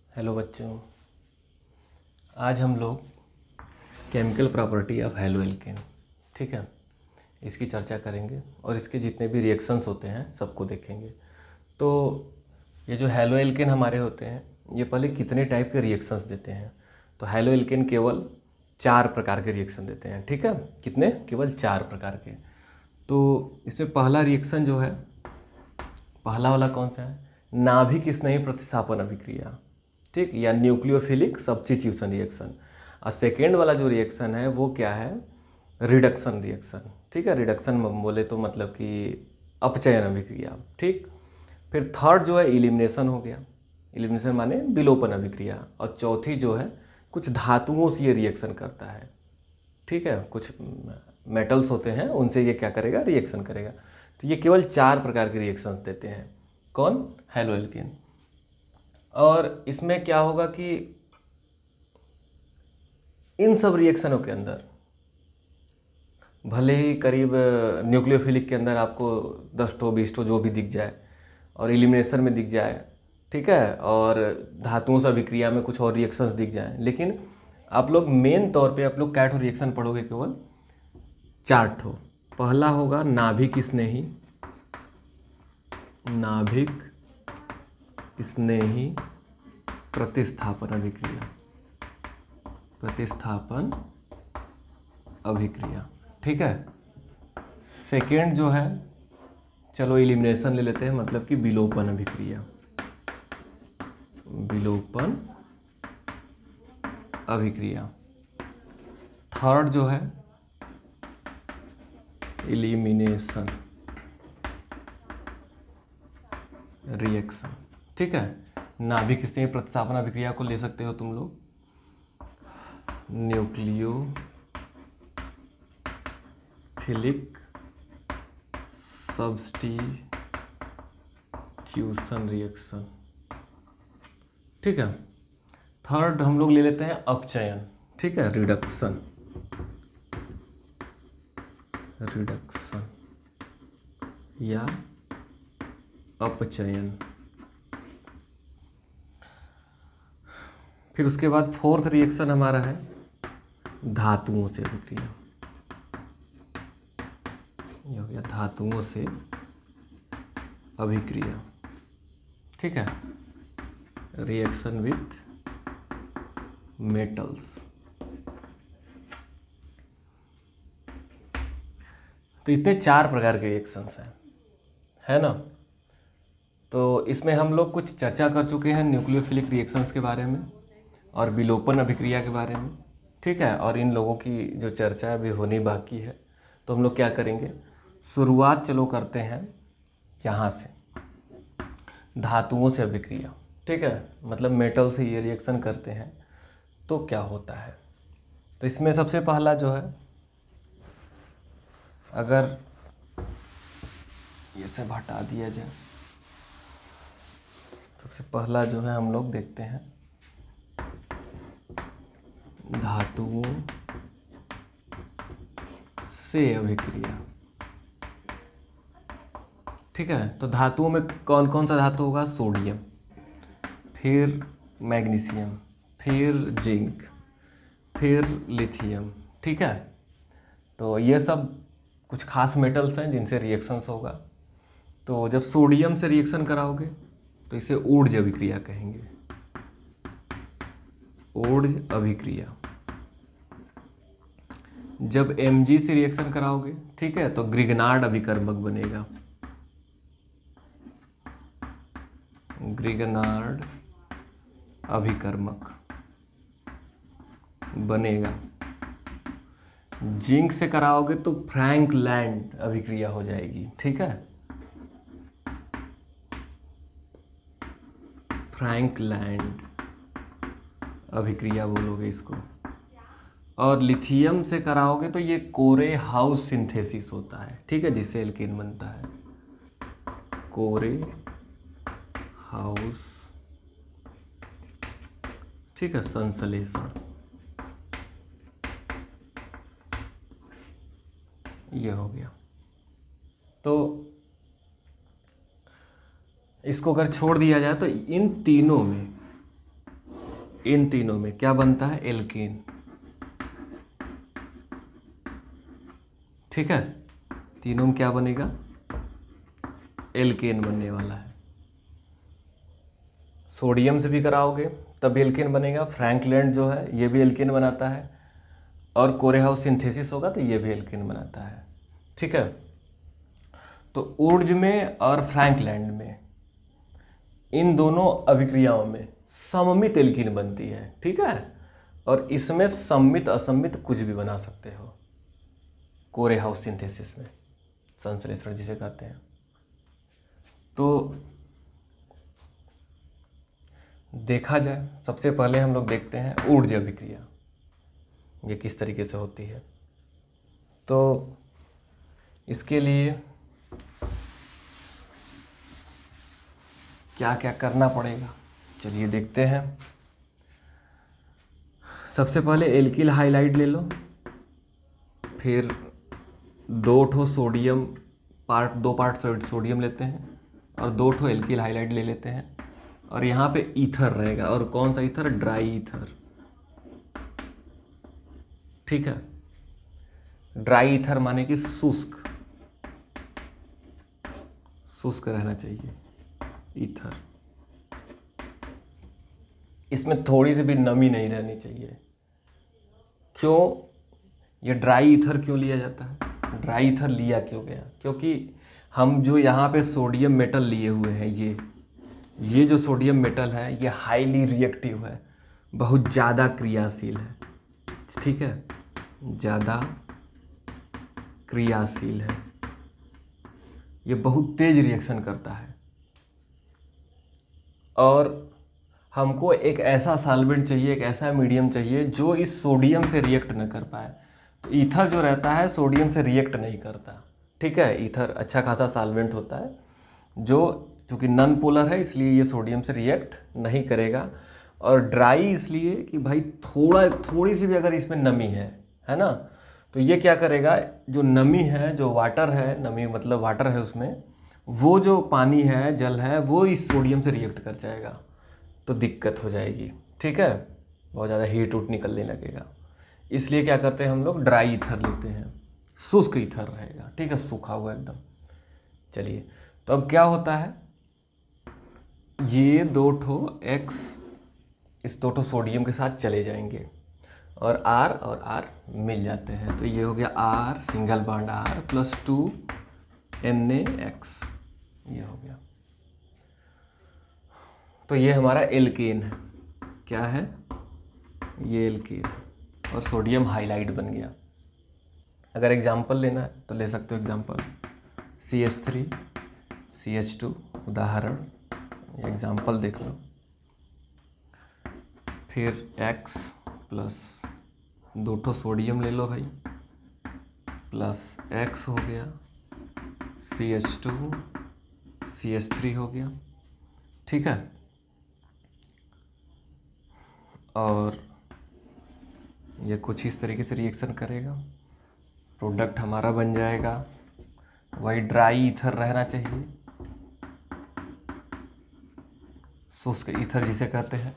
Hello बच्चों, आज हम लोग chemical property of haloalkane, ठीक है, इसकी चर्चा करेंगे और इसके जितने भी रिएक्शंस होते हैं सबको देखेंगे। तो ये जो हैलो एल्केन हमारे होते हैं ये पहले कितने टाइप के रिएक्शंस देते हैं। तो हैलो एल्केन केवल 4 प्रकार के रिएक्शन देते हैं, ठीक है। कितने? केवल 4 प्रकार के। तो इसमें पहला रिएक्शन जो है, पहला वाला कौन सा है? नाभिक स्नेही प्रतिस्थापन अभिक्रिया, ठीक, या न्यूक्लियोफिलिक सब्स्टिट्यूशन रिएक्शन। और सेकेंड वाला जो रिएक्शन है वो क्या है? रिडक्शन रिएक्शन, ठीक है। रिडक्शन बोले तो मतलब कि अपचयन अभिक्रिया, ठीक। फिर थर्ड जो है इलिमिनेशन हो गया, इलिमिनेशन माने विलोपन अभिक्रिया। और चौथी जो है कुछ धातुओं से ये रिएक्शन करता है, ठीक है। कुछ मेटल्स होते हैं उनसे ये क्या करेगा? रिएक्शन करेगा। तो ये केवल 4 प्रकार के रिएक्शंस देते हैं। कौन? Haloalkane. और इसमें क्या होगा कि इन सब रिएक्शनों के अंदर भले ही करीब न्यूक्लियोफिलिक के अंदर आपको 10 ठो 20 ठो जो भी दिख जाए और एलिमिनेशन में दिख जाए, ठीक है, और धातुओं से अभिक्रिया में कुछ और रिएक्शंस दिख जाएं, लेकिन आप लोग मेन तौर पे आप लोग क्या ठो रिएक्शन पढ़ोगे? केवल 4 ठो। पहला होगा नाभिक स्नेही, नाभिक स्नेही प्रतिस्थापन अभिक्रिया, प्रतिस्थापन अभिक्रिया, ठीक है। सेकेंड जो है, चलो इलिमिनेशन ले लेते हैं, मतलब कि विलोपन अभिक्रिया, विलोपन अभिक्रिया। थर्ड जो है इलिमिनेशन रिएक्शन, ठीक है। नाभिक स्नेही प्रतिस्थापन अभिक्रिया को ले सकते हो तुम लोग न्यूक्लियोफिलिक सब्स्टिट्यूशन रिएक्शन, ठीक है। थर्ड हम लोग ले लेते हैं अपचयन, ठीक है, रिडक्शन, रिडक्शन या अपचयन। फिर उसके बाद फोर्थ रिएक्शन हमारा है धातुओं से अभिक्रिया, ये हो गया धातुओं से अभिक्रिया, ठीक है, रिएक्शन विथ मेटल्स। तो इतने 4 प्रकार के रिएक्शंस हैं, है ना। तो इसमें हम लोग कुछ चर्चा कर चुके हैं न्यूक्लियोफिलिक रिएक्शंस के बारे में और विलोपन अभिक्रिया के बारे में, ठीक है। और इन लोगों की जो चर्चा अभी होनी बाकी है, तो हम लोग क्या करेंगे? शुरुआत चलो करते हैं यहाँ से, धातुओं से अभिक्रिया, ठीक है, मतलब मेटल से ये रिएक्शन करते हैं तो क्या होता है। तो इसमें सबसे पहला जो है, अगर ये सब हटा दिया जाए, सबसे पहला जो है हम लोग देखते हैं धातुओं से अभिक्रिया, ठीक है। तो धातुओं में कौन कौन सा धातु होगा? सोडियम, फिर मैग्नीशियम, फिर जिंक, फिर लिथियम, ठीक है। तो ये सब कुछ खास मेटल्स हैं जिनसे रिएक्शंस होगा। तो जब सोडियम से रिएक्शन कराओगे तो इसे ऊर्ज अभिक्रिया कहेंगे, ऊर्ज अभिक्रिया। जब Mg से रिएक्शन कराओगे, ठीक है, तो ग्रिगनार्ड अभिकर्मक बनेगा, ग्रिगनार्ड अभिकर्मक बनेगा। जिंक से कराओगे तो फ्रैंकलैंड अभिक्रिया हो जाएगी, ठीक है, फ्रैंकलैंड अभिक्रिया बोलोगे इसको। और लिथियम से कराओगे तो ये कोरे हाउस सिंथेसिस होता है, ठीक है, जिससे एल्केन बनता है, कोरे हाउस, ठीक है, संश्लेषण, ये हो गया। तो इसको अगर छोड़ दिया जाए तो इन तीनों में इन तीनों में क्या बनता है? एल्केन। ठीक है, तीनों में क्या बनेगा? एल्केन बनने वाला है। सोडियम से भी कराओगे तब एल्केन बनेगा। फ्रैंकलैंड जो है ये भी एल्केन बनाता है, और कोरेहाउस सिंथेसिस होगा तो ये भी एल्केन बनाता है। ठीक है, तो ऊर्ज में और फ्रैंकलैंड में, इन दोनों अभिक्रियाओं में सममित एल्कीन बनती है। ठीक है, और इसमें सम्मित असम्मित कुछ भी बना सकते हो कोरेहाउस सिंथेसिस में, संश्लेषण जिसे कहते हैं। तो देखा जाए, सबसे पहले हम लोग देखते हैं ऊर्ज अभिक्रिया ये किस तरीके से होती है। तो इसके लिए क्या क्या करना पड़ेगा, चलिए देखते हैं। सबसे पहले एल्किल हाइलाइड ले लो, फिर 2 ठो सोडियम दो पार्ट सोडियम लेते हैं, और 2 ठो एल्किल हाइलाइड ले लेते हैं, और यहाँ पे ईथर रहेगा। और कौन सा ईथर? Dry ether. ठीक है, ड्राई ईथर माने कि शुष्क रहना चाहिए ईथर। इसमें थोड़ी सी भी नमी नहीं रहनी चाहिए। क्यों ये ड्राई ईथर क्यों लिया जाता है? ड्राई ईथर लिया क्यों गया? क्योंकि हम जो यहाँ पे सोडियम मेटल लिए हुए हैं, ये जो सोडियम मेटल है ये हाईली रिएक्टिव है, बहुत ज़्यादा क्रियाशील है। ठीक है, ज़्यादा क्रियाशील है, ये बहुत तेज रिएक्शन करता है, और हमको एक ऐसा सॉल्वेंट चाहिए, एक ऐसा मीडियम चाहिए जो इस सोडियम से रिएक्ट न कर पाए। तो ईथर जो रहता है सोडियम से रिएक्ट नहीं करता। ठीक है, ईथर अच्छा खासा सॉल्वेंट होता है जो चूँकि नॉन पोलर है, इसलिए ये सोडियम से रिएक्ट नहीं करेगा। और ड्राई इसलिए कि भाई थोड़ी सी भी अगर इसमें नमी है ना, तो ये क्या करेगा, जो नमी है, जो वाटर है, नमी मतलब वाटर है उसमें, वो जो पानी है, जल है, वो इस सोडियम से रिएक्ट कर जाएगा, तो दिक्कत हो जाएगी। ठीक है, बहुत ज़्यादा हीट उट निकलने लगेगा। इसलिए क्या करते हैं हम लोग? ड्राई ईथर लेते हैं, शुष्क ईथर रहेगा। ठीक है, सूखा हुआ एकदम। चलिए, तो अब क्या होता है, ये 2 ठो X इस 2 ठो सोडियम के साथ चले जाएंगे, और R और R मिल जाते हैं। तो ये हो गया R single bond R plus 2 NaX, ये हो गया। तो ये हमारा एल्केन है। क्या है? ये एल्केन, और सोडियम हाइलाइड बन गया। अगर एग्जाम्पल लेना है तो ले सकते हो एग्जाम्पल, CH3 CH2 उदाहरण, एग्जाम्पल देख लो। फिर X प्लस 2 ठो सोडियम ले लो भाई, प्लस X हो गया, CH2 CH3 हो गया। ठीक है, और ये कुछ इस तरीके से रिएक्शन करेगा, प्रोडक्ट हमारा बन जाएगा। वही ड्राई ईथर रहना चाहिए, शुष्क ईथर जिसे कहते हैं।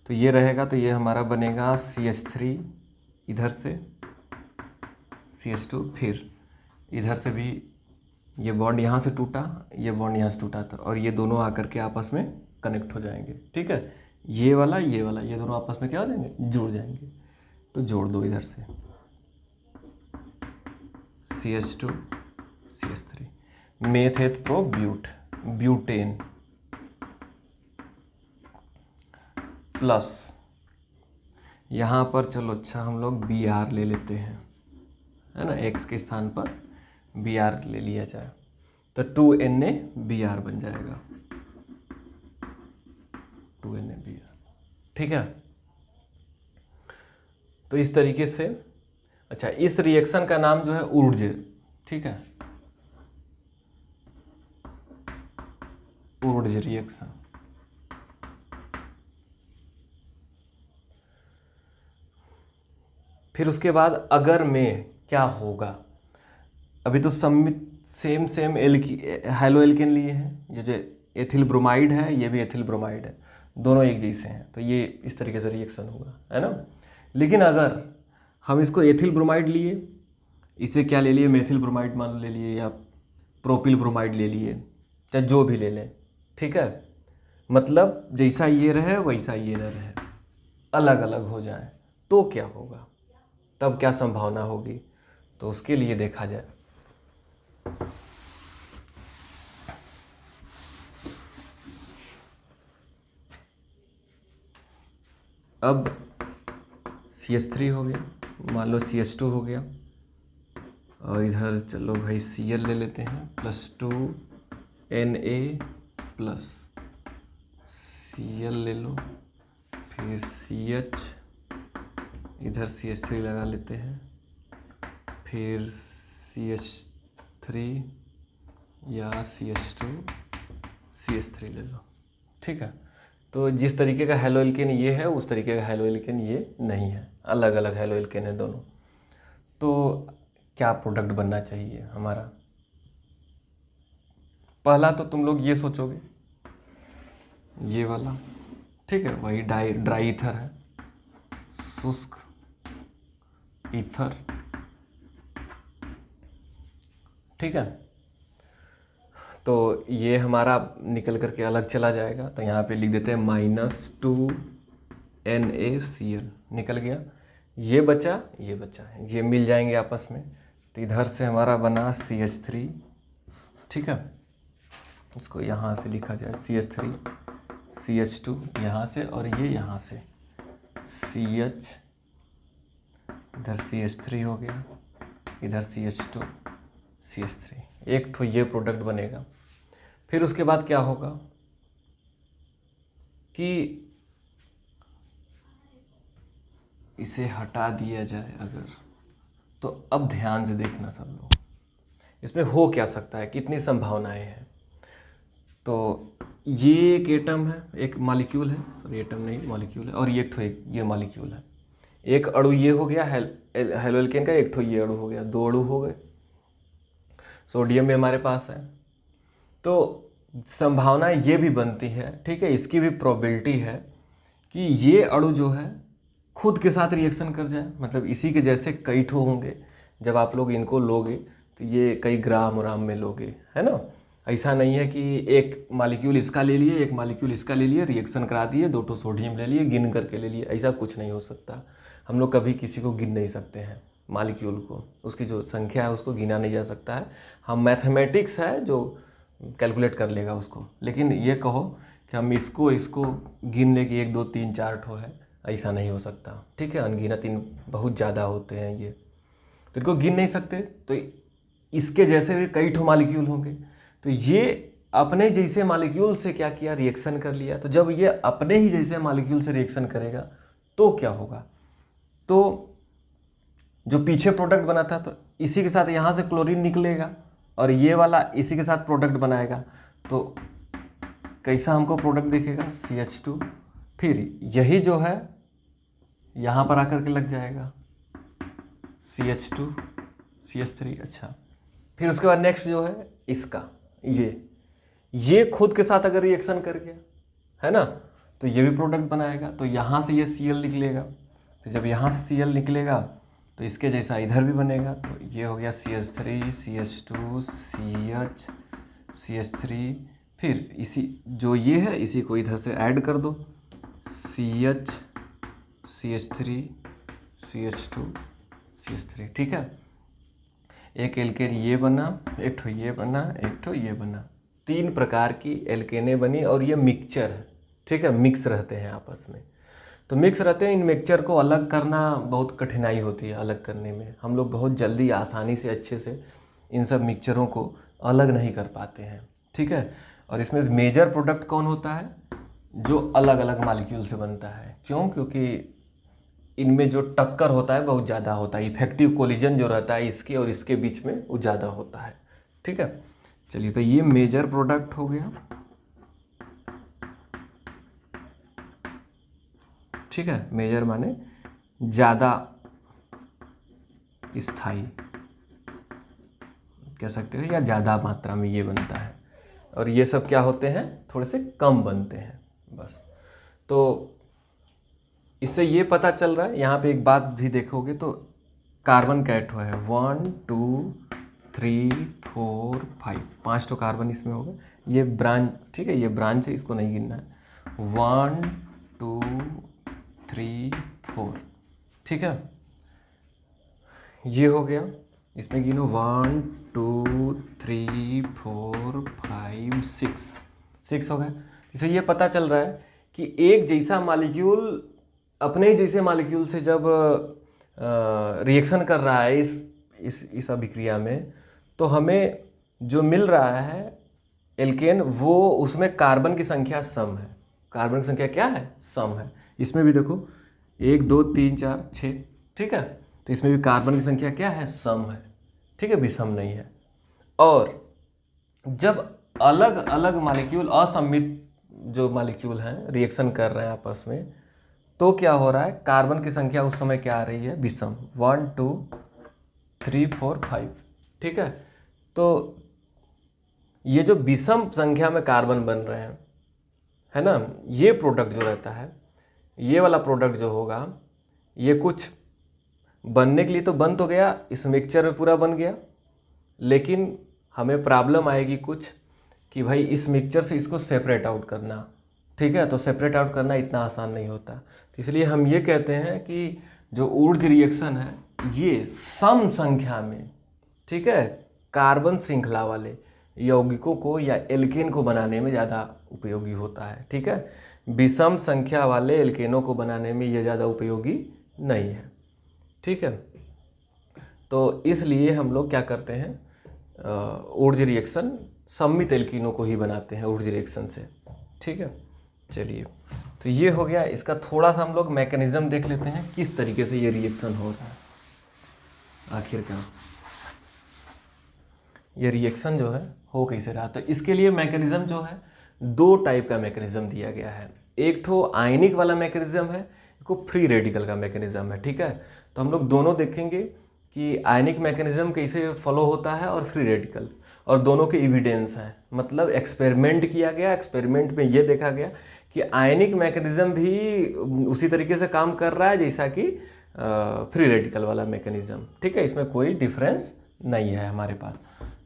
तो ये रहेगा, तो ये हमारा बनेगा CH3, इधर से CH2, फिर इधर से भी ये बॉन्ड यहाँ से टूटा, ये बॉन्ड यहाँ से टूटा था, और ये दोनों आकर के आपस में कनेक्ट हो जाएंगे। ठीक है, ये वाला ये दोनों आपस में क्या हो जाएंगे? जुड़ जाएंगे। तो जोड़ दो इधर से CH2 CH3, मेथेट pro butane plus यहाँ पर चलो अच्छा हम लोग Br ले लेते हैं, है ना, X के स्थान पर Br ले लिया जाए, तो 2NaBr बन जाएगा, 2NaBr। ठीक है, तो इस तरीके से। अच्छा, इस रिएक्शन का नाम जो है ऊर्ज। ठीक है, ऊर्ज रिएक्शन। फिर उसके बाद अगर में क्या होगा, अभी तो सेम हेलो एल्केन लिए हैं, जो एथिल ब्रोमाइड है, ये भी एथिल ब्रोमाइड है, दोनों एक जैसे हैं, तो ये इस तरीके से रिएक्शन होगा, है ना। लेकिन अगर हम इसको एथिल ब्रोमाइड लिए, इसे क्या ले लिए, मेथिल ब्रोमाइड मान ले लिए या प्रोपिल ब्रोमाइड ले लिए, चाहे जो भी ले लें, ठीक है, मतलब जैसा ये रहे वैसा ये न रहे, अलग अलग हो जाए, तो क्या होगा, तब क्या संभावना होगी, तो उसके लिए देखा जाए। अब CH3 हो गया, मान लो CH2 हो गया, और इधर चलो भाई Cl ले लेते हैं, +2 Na प्लस Cl ले लो, फिर CH, इधर CH3 लगा लेते हैं, फिर CH3 या CH2 CH3 ले लो, ठीक है। तो जिस तरीके का हैलो एल्केन ये है, उस तरीके का हैलो एल्केन ये नहीं है, अलग अलग हैलो एल्केन है दोनों। तो क्या प्रोडक्ट बनना चाहिए हमारा, पहला तो तुम लोग ये सोचोगे, ये वाला, ठीक है, वही ड्राई ईथर है, शुष्क ईथर, ठीक है। तो ये हमारा निकल करके अलग चला जाएगा, तो यहाँ पे लिख देते हैं -2 NaCl, निकल गया, ये बचा, ये मिल जाएंगे आपस में, तो इधर से हमारा बना CH3, ठीक है, इसको यहाँ से लिखा जाए CH3, CH2 यहाँ से, और ये यहाँ से CH, इधर CH3 हो गया, इधर CH2 CH3, एक तो ये प्रोडक्ट बनेगा। फिर उसके बाद क्या होगा कि इसे हटा दिया जाए अगर, तो अब ध्यान से देखना सब लोग, इसमें हो क्या सकता है, कितनी संभावनाएं हैं। तो ये एक एटम है, एक मॉलिक्यूल है, सॉरी एटम नहीं मॉलिक्यूल है, और ये मॉलिक्यूल है, एक अणु ये हो गया हैलो एल्केन का, एक ये अणु हो गया, 2 अणु हो गए। सोडियम भी हमारे पास है, तो संभावना ये भी बनती है, ठीक है, इसकी भी प्रोबेबिलिटी है कि ये अणु जो है खुद के साथ रिएक्शन कर जाए, मतलब इसी के जैसे कई ठो होंगे, जब आप लोग इनको लोगे तो ये कई ग्राम में लोगे, है ना। ऐसा नहीं है कि एक मॉलिक्यूल इसका ले लिए, एक मॉलिक्यूल इसका ले लिए, रिएक्शन करा दिए, 2 ठो सोडियम ले लिए, गिन करके ले लिए, ऐसा कुछ नहीं हो सकता। हम लोग कभी किसी को गिन नहीं सकते हैं, मॉलिक्यूल को, उसकी जो संख्या है उसको गिना नहीं जा सकता है। हम मैथमेटिक्स है जो कैलकुलेट कर लेगा उसको, लेकिन ये कहो कि हम इसको गिन ले कि 1 2 3 4 ठो है, ऐसा नहीं हो सकता, ठीक है। अनगिनत बहुत ज़्यादा होते हैं ये, तो इनको गिन नहीं सकते। तो इसके जैसे भी कई ठो मॉलिक्यूल होंगे, तो ये अपने जैसे मॉलिक्यूल से क्या किया, रिएक्शन कर लिया। तो जब ये अपने ही जैसे मॉलिक्यूल से रिएक्शन करेगा तो क्या होगा, तो जो पीछे प्रोडक्ट बना था, तो इसी के साथ यहाँ से क्लोरीन निकलेगा, और ये वाला इसी के साथ प्रोडक्ट बनाएगा, तो कैसा हमको प्रोडक्ट दिखेगा, CH2, फिर यही जो है यहाँ पर आकर के लग जाएगा CH2 CH3, अच्छा। फिर उसके बाद नेक्स्ट जो है इसका, ये खुद के साथ अगर रिएक्शन कर गया, है ना, तो ये भी प्रोडक्ट बनाएगा, तो यहाँ से ये Cl निकलेगा, तो जब यहाँ से Cl निकलेगा तो इसके जैसा इधर भी बनेगा, तो ये हो गया CH3 CH2 CH CH3, फिर इसी जो ये है इसी को इधर से ऐड कर दो, CH CH3 CH2 CH3, ठीक है। एक एल्केन ये बना, एक ठो ये बना, एक ठो ये बना, 3 प्रकार की एल्केनें बनी, और ये मिक्सचर है, ठीक है, मिक्स रहते हैं आपस में। तो मिक्स रहते हैं, इन मिक्सचर को अलग करना बहुत कठिनाई होती है, अलग करने में हम लोग बहुत जल्दी आसानी से अच्छे से इन सब मिक्सचरों को अलग नहीं कर पाते हैं, ठीक है। और इसमें मेजर प्रोडक्ट कौन होता है, जो अलग अलग मॉलिक्यूल से बनता है, क्यों, क्योंकि इनमें जो टक्कर होता है बहुत ज़्यादा होता है, इफेक्टिव कोलिजन जो रहता है इसके और इसके बीच में वो ज़्यादा होता है, ठीक है। चलिए, तो ये मेजर प्रोडक्ट हो गया, ठीक है। मेजर माने ज़्यादा स्थायी कह सकते हो, या ज़्यादा मात्रा में ये बनता है, और ये सब क्या होते हैं, थोड़े से कम बनते हैं बस। तो इससे ये पता चल रहा है, यहाँ पे एक बात भी देखोगे तो कार्बन कैट हुआ है 1 2 3 4 5, 5 तो कार्बन इसमें होगा। ये ब्रांच, ठीक है, ये ब्रांच है, इसको नहीं गिनना है। 1 2 3 4, ठीक है, ये हो गया। इसमें गिनो 1 2 3 4 5 6 हो गया। इससे ये पता चल रहा है कि एक जैसा मॉलिक्यूल अपने ही जैसे मॉलिक्यूल से जब रिएक्शन कर रहा है इस अभिक्रिया में, तो हमें जो मिल रहा है एल्केन, वो उसमें कार्बन की संख्या सम है। कार्बन की संख्या क्या है? सम है। इसमें भी देखो 1 2 3 4 6, ठीक है, तो इसमें भी कार्बन की संख्या क्या है? सम है, ठीक है, विषम नहीं है। और जब अलग अलग मॉलिक्यूल, असममित जो मॉलिक्यूल हैं, रिएक्शन कर रहे हैं आपस में, तो क्या हो रहा है? कार्बन की संख्या उस समय क्या आ रही है? विषम, 1 2 3 4 5, ठीक है। तो ये जो विषम संख्या में कार्बन बन रहे हैं, है ना, ये प्रोडक्ट जो रहता है, ये वाला प्रोडक्ट जो होगा, ये कुछ बनने के लिए तो बन तो गया, इस मिक्सचर में पूरा बन गया, लेकिन हमें प्रॉब्लम आएगी कुछ कि भाई इस मिक्सचर से इसको सेपरेट आउट करना, ठीक है। तो सेपरेट आउट करना इतना आसान नहीं होता। तो इसलिए हम ये कहते हैं कि जो ऊर्ज रिएक्शन है, ये सम संख्या में, ठीक है, कार्बन श्रृंखला वाले यौगिकों को या एल्केन को बनाने में ज़्यादा उपयोगी होता है, ठीक है। विषम संख्या वाले एल्केनों को बनाने में ये ज़्यादा उपयोगी नहीं है, ठीक है। तो इसलिए हम लोग क्या करते हैं, ऊर्ज रिएक्शन सम्मित एल्कीनों को ही बनाते हैं ऊर्ज रिएक्शन से, ठीक है। चलिए, तो ये हो गया। इसका थोड़ा सा हम लोग मैकेनिज्म देख लेते हैं, किस तरीके से ये रिएक्शन हो रहा है आखिरकार, ये रिएक्शन जो है हो कैसे रहा। तो इसके लिए मैकेनिज्म जो है, 2 टाइप का मैकेनिज्म दिया गया है। एक तो आयनिक वाला मैकेनिज्म है, एक को फ्री रेडिकल का मैकेनिज्म है, ठीक है। तो हम लोग दोनों देखेंगे कि आयनिक मैकेनिज्म कैसे फॉलो होता है और फ्री रेडिकल, और दोनों के एविडेंस हैं, मतलब एक्सपेरिमेंट किया गया। एक्सपेरिमेंट में ये देखा गया कि आयनिक मैकेनिज्म भी उसी तरीके से काम कर रहा है जैसा कि फ्री रेडिकल वाला मैकेनिज्म, ठीक है। इसमें कोई डिफरेंस नहीं है हमारे पास।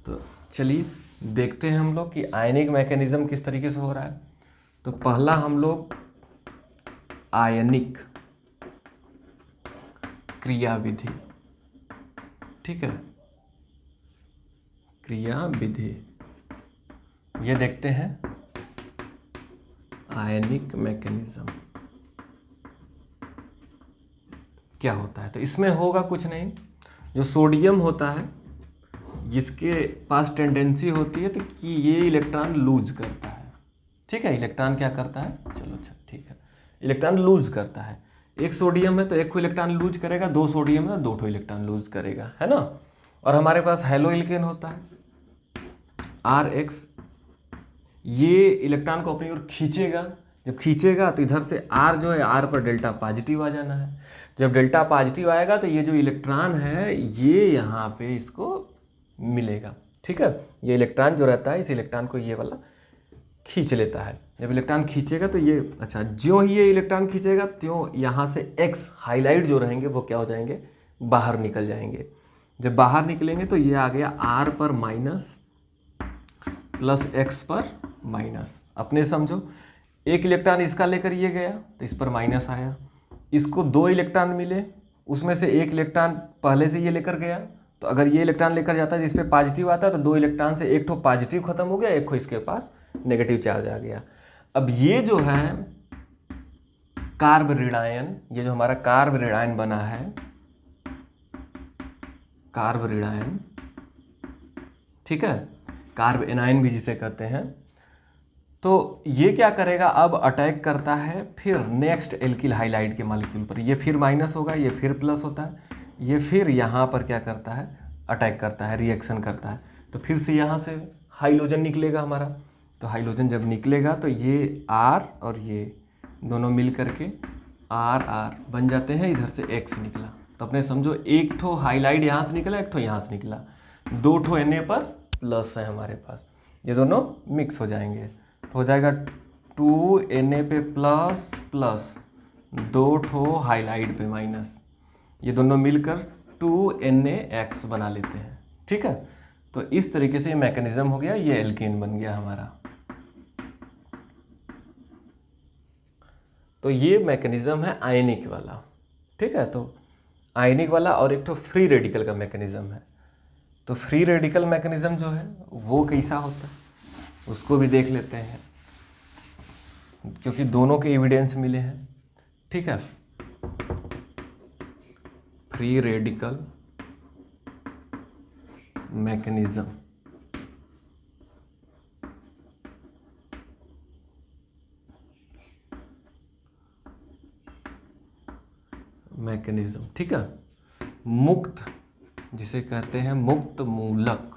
तो चलिए देखते हैं हम लोग कि आयनिक मैकेनिज्म किस तरीके से हो रहा है। तो पहला हम लोग आयनिक क्रिया विधि, ठीक है, क्रिया विधि, ये देखते हैं आयनिक मैकेनिज्म क्या होता है। तो इसमें होगा कुछ नहीं, जो सोडियम होता है, जिसके पास टेंडेंसी होती है तो कि ये इलेक्ट्रॉन लूज करता है, ठीक है। इलेक्ट्रॉन क्या करता है? चलो अच्छा, ठीक है, इलेक्ट्रॉन लूज करता है। एक सोडियम है तो एक को इलेक्ट्रॉन लूज करेगा, 2 सोडियम है तो 2 ठो इलेक्ट्रॉन लूज करेगा, है ना। और हमारे पास हैलो एल्केन होता है RH, ये इलेक्ट्रॉन को अपनी ओर खींचेगा। जब खींचेगा तो इधर से R जो है, R पर डेल्टा पॉजिटिव आ जाना है। जब डेल्टा पॉजिटिव आएगा तो ये जो इलेक्ट्रॉन है, ये यहाँ पे इसको मिलेगा, ठीक है। ये इलेक्ट्रॉन जो रहता है, इस इलेक्ट्रॉन को ये वाला खींच लेता है। जब इलेक्ट्रॉन खींचेगा तो ये, अच्छा, ज्यों ही ये इलेक्ट्रॉन खींचेगा त्यों यहाँ से X हाईलाइट जो रहेंगे वो क्या हो जाएंगे? बाहर निकल जाएंगे। जब बाहर निकलेंगे तो ये आ गया R पर माइनस प्लस X पर माइनस। अपने समझो, एक इलेक्ट्रॉन इसका लेकर ये गया तो इस पर माइनस आया। इसको 2 इलेक्ट्रॉन मिले, उसमें से एक इलेक्ट्रॉन पहले से ये लेकर गया, तो अगर ये इलेक्ट्रॉन लेकर जाता है जिस पे पॉजिटिव आता है, तो 2 इलेक्ट्रॉन से एक ठो पॉजिटिव खत्म हो गया, एक को इसके पास नेगेटिव चार्ज आ गया। अब ये जो है कार्ब ऋणायन, ये जो हमारा कार्ब ऋणायन बना है, कार्ब ऋणायन, ठीक है, कार्ब एनायन भी जिसे कहते हैं, तो ये क्या करेगा? अब अटैक करता है फिर नेक्स्ट एल्किल हाइलाइट के मॉलिक्यूल पर। ये फिर माइनस होगा, ये फिर प्लस होता है, ये फिर यहाँ पर क्या करता है? अटैक करता है, रिएक्शन करता है। तो फिर से यहाँ से हाइलोजन निकलेगा हमारा। तो हाइलोजन जब निकलेगा तो ये R और ये दोनों मिल करके RR बन जाते हैं। इधर से X निकला, तो अपने समझो एक ठो हाइलाइट यहाँ से निकला, एक ठो यहाँ से निकला, 2 ठो Na पर प्लस है हमारे पास, ये दोनों मिक्स हो जाएंगे तो हो जाएगा 2Na पे प्लस प्लस 2 ठो हाईलाइट पे माइनस, ये दोनों मिलकर 2NaX बना लेते हैं। ठीक है, तो इस तरीके से ये मैकेनिज्म हो गया, ये एल्केन बन गया हमारा। तो ये मैकेनिज्म है आयनिक वाला। ठीक है, तो आयनिक वाला और एक तो फ्री रेडिकल का मैकेनिज्म है। तो फ्री रेडिकल मैकेनिज्म जो है वो कैसा होता है उसको भी देख लेते हैं, क्योंकि दोनों के एविडेंस मिले हैं। ठीक है, फ्री रेडिकल मैकेनिज्म, ठीक है, मुक्त, जिसे कहते हैं मुक्त मूलक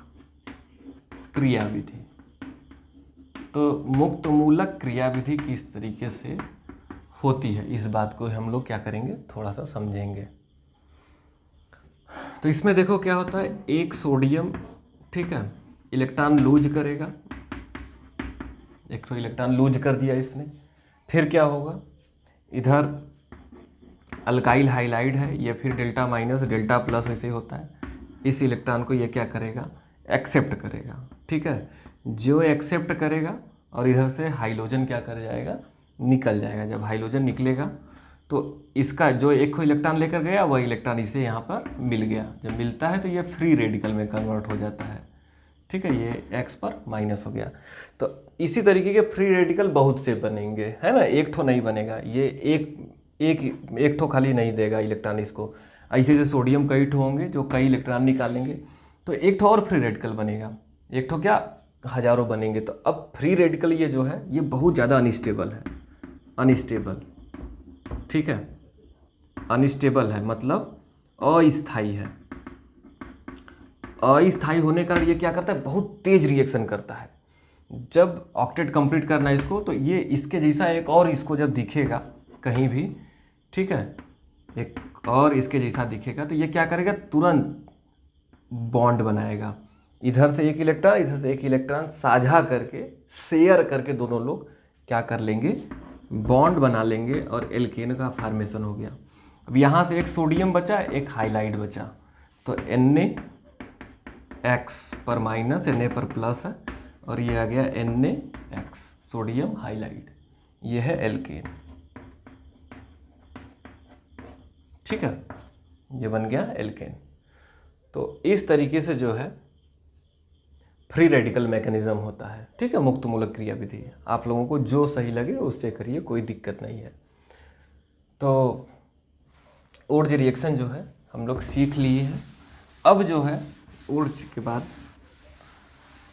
क्रियाविधि। तो मुक्त मूलक क्रियाविधि किस तरीके से होती है, इस बात को हम लोग क्या करेंगे, थोड़ा सा समझेंगे। तो इसमें देखो क्या होता है, एक सोडियम, ठीक है, इलेक्ट्रॉन लूज करेगा, एक तो इलेक्ट्रॉन लूज कर दिया इसने, फिर क्या होगा, इधर अल्काइल हाइलाइड है, या फिर डेल्टा माइनस डेल्टा प्लस ऐसे होता है, इस इलेक्ट्रॉन को ये क्या करेगा, एक्सेप्ट करेगा। ठीक है, जो एक्सेप्ट करेगा और इधर से हाइड्रोजन क्या कर जाएगा, निकल जाएगा। जब हाइड्रोजन निकलेगा तो इसका जो एक को इलेक्ट्रॉन लेकर गया वह इलेक्ट्रॉन इसे यहाँ पर मिल गया, जब मिलता है तो ये फ्री रेडिकल में कन्वर्ट हो जाता है। ठीक है, ये X पर माइनस हो गया। तो इसी तरीके के फ्री रेडिकल बहुत से बनेंगे, है ना, एक ठो नहीं बनेगा, ये एक ठो खाली नहीं देगा इलेक्ट्रॉन इसको। ऐसे जैसे सोडियम कई ठो होंगे जो कई इलेक्ट्रॉन निकालेंगे, तो एक ठो और फ्री रेडिकल बनेगा, एक ठो क्या हजारों बनेंगे। तो अब फ्री रेडिकल ये जो है ये बहुत ज़्यादा अनस्टेबल है, अनस्टेबल। ठीक है, अनस्टेबल है मतलब अस्थाई है। अस्थाई होने का ये क्या करता है, बहुत तेज रिएक्शन करता है। जब ऑक्टेट कंप्लीट करना है इसको, तो ये इसके जैसा एक और इसको जब दिखेगा कहीं भी, ठीक है, एक और इसके जैसा दिखेगा, तो ये क्या करेगा, तुरंत बॉन्ड बनाएगा। इधर से एक इलेक्ट्रॉन, इधर से एक इलेक्ट्रॉन साझा करके, शेयर करके दोनों लोग क्या कर लेंगे, बॉन्ड बना लेंगे और एल्केन का फॉर्मेशन हो गया। अब यहाँ से एक सोडियम बचा, एक हाइलाइट बचा, तो NaX पर माइनस, Na पर प्लस है, और ये आ गया NaX, सोडियम हाइलाइट, ये है एल्केन। ठीक है, ये बन गया एल्केन। तो इस तरीके से जो है फ्री रेडिकल मैकेनिज्म होता है। ठीक है, मुक्त मूलक क्रियाविधि, आप लोगों को जो सही लगे उससे करिए, कोई दिक्कत नहीं है। तो ऊर्ज रिएक्शन जो है हम लोग सीख लिए हैं। अब जो है ऊर्ज के बाद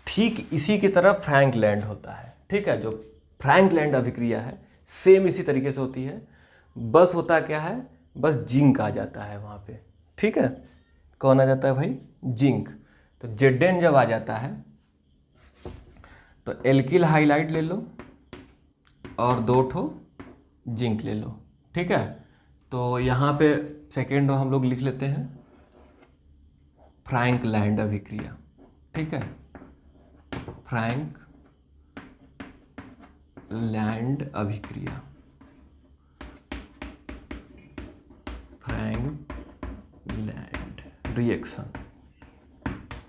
ठीक इसी की तरह फ्रैंकलैंड होता है। ठीक है, जो फ्रैंकलैंड अभिक्रिया है सेम इसी तरीके से होती है, बस होता क्या है, बस जिंक आ जाता है वहाँ पे। ठीक है, कौन आ जाता है भाई, जिंक। तो Zn जब आ जाता है तो एल्किल हाइलाइट ले लो और 2 ठो जिंक ले लो। ठीक है, तो यहाँ पे सेकेंड हम लोग लिख लेते हैं फ्रैंकलैंड अभिक्रिया। ठीक है, फ्रैंकलैंड अभिक्रिया, फ्रैंकलैंड रिएक्शन।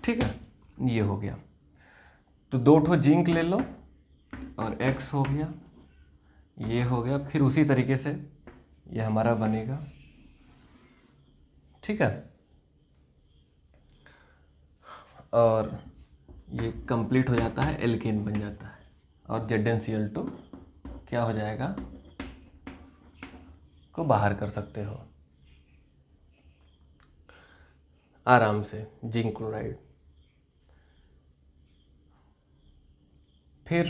ठीक है, ये हो गया। तो 2 ठो जिंक ले लो और X हो गया, ये हो गया। फिर उसी तरीके से ये हमारा बनेगा। ठीक है, और ये कंप्लीट हो जाता है, एल्केन बन जाता है, और ZnCl2 क्या हो जाएगा, को बाहर कर सकते हो आराम से, जिंक क्लोराइड। फिर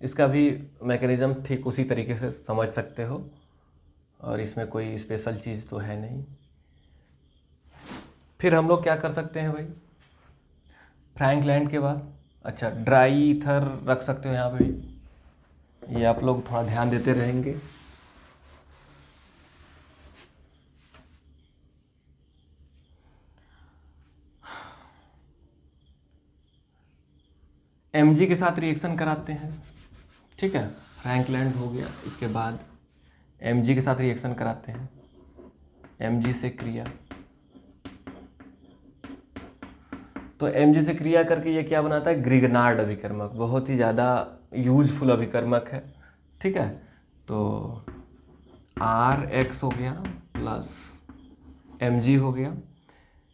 इसका भी मैकेनिज्म ठीक उसी तरीके से समझ सकते हो, और इसमें कोई स्पेशल चीज़ तो है नहीं। फिर हम लोग क्या कर सकते हैं भाई, फ्रैंकलैंड के बाद अच्छा ड्राई ईथर रख सकते हो यहाँ पे, ये आप लोग थोड़ा ध्यान देते रहेंगे। Mg के साथ रिएक्शन कराते हैं। ठीक है, फ्रैंकलैंड हो गया। इसके बाद Mg के साथ रिएक्शन कराते हैं, Mg से क्रिया, तो Mg से क्रिया करके ये क्या बनाता है, ग्रिगनार्ड अभिकर्मक, बहुत ही ज़्यादा यूजफुल अभिकर्मक है। ठीक है, तो Rx हो गया प्लस Mg हो गया,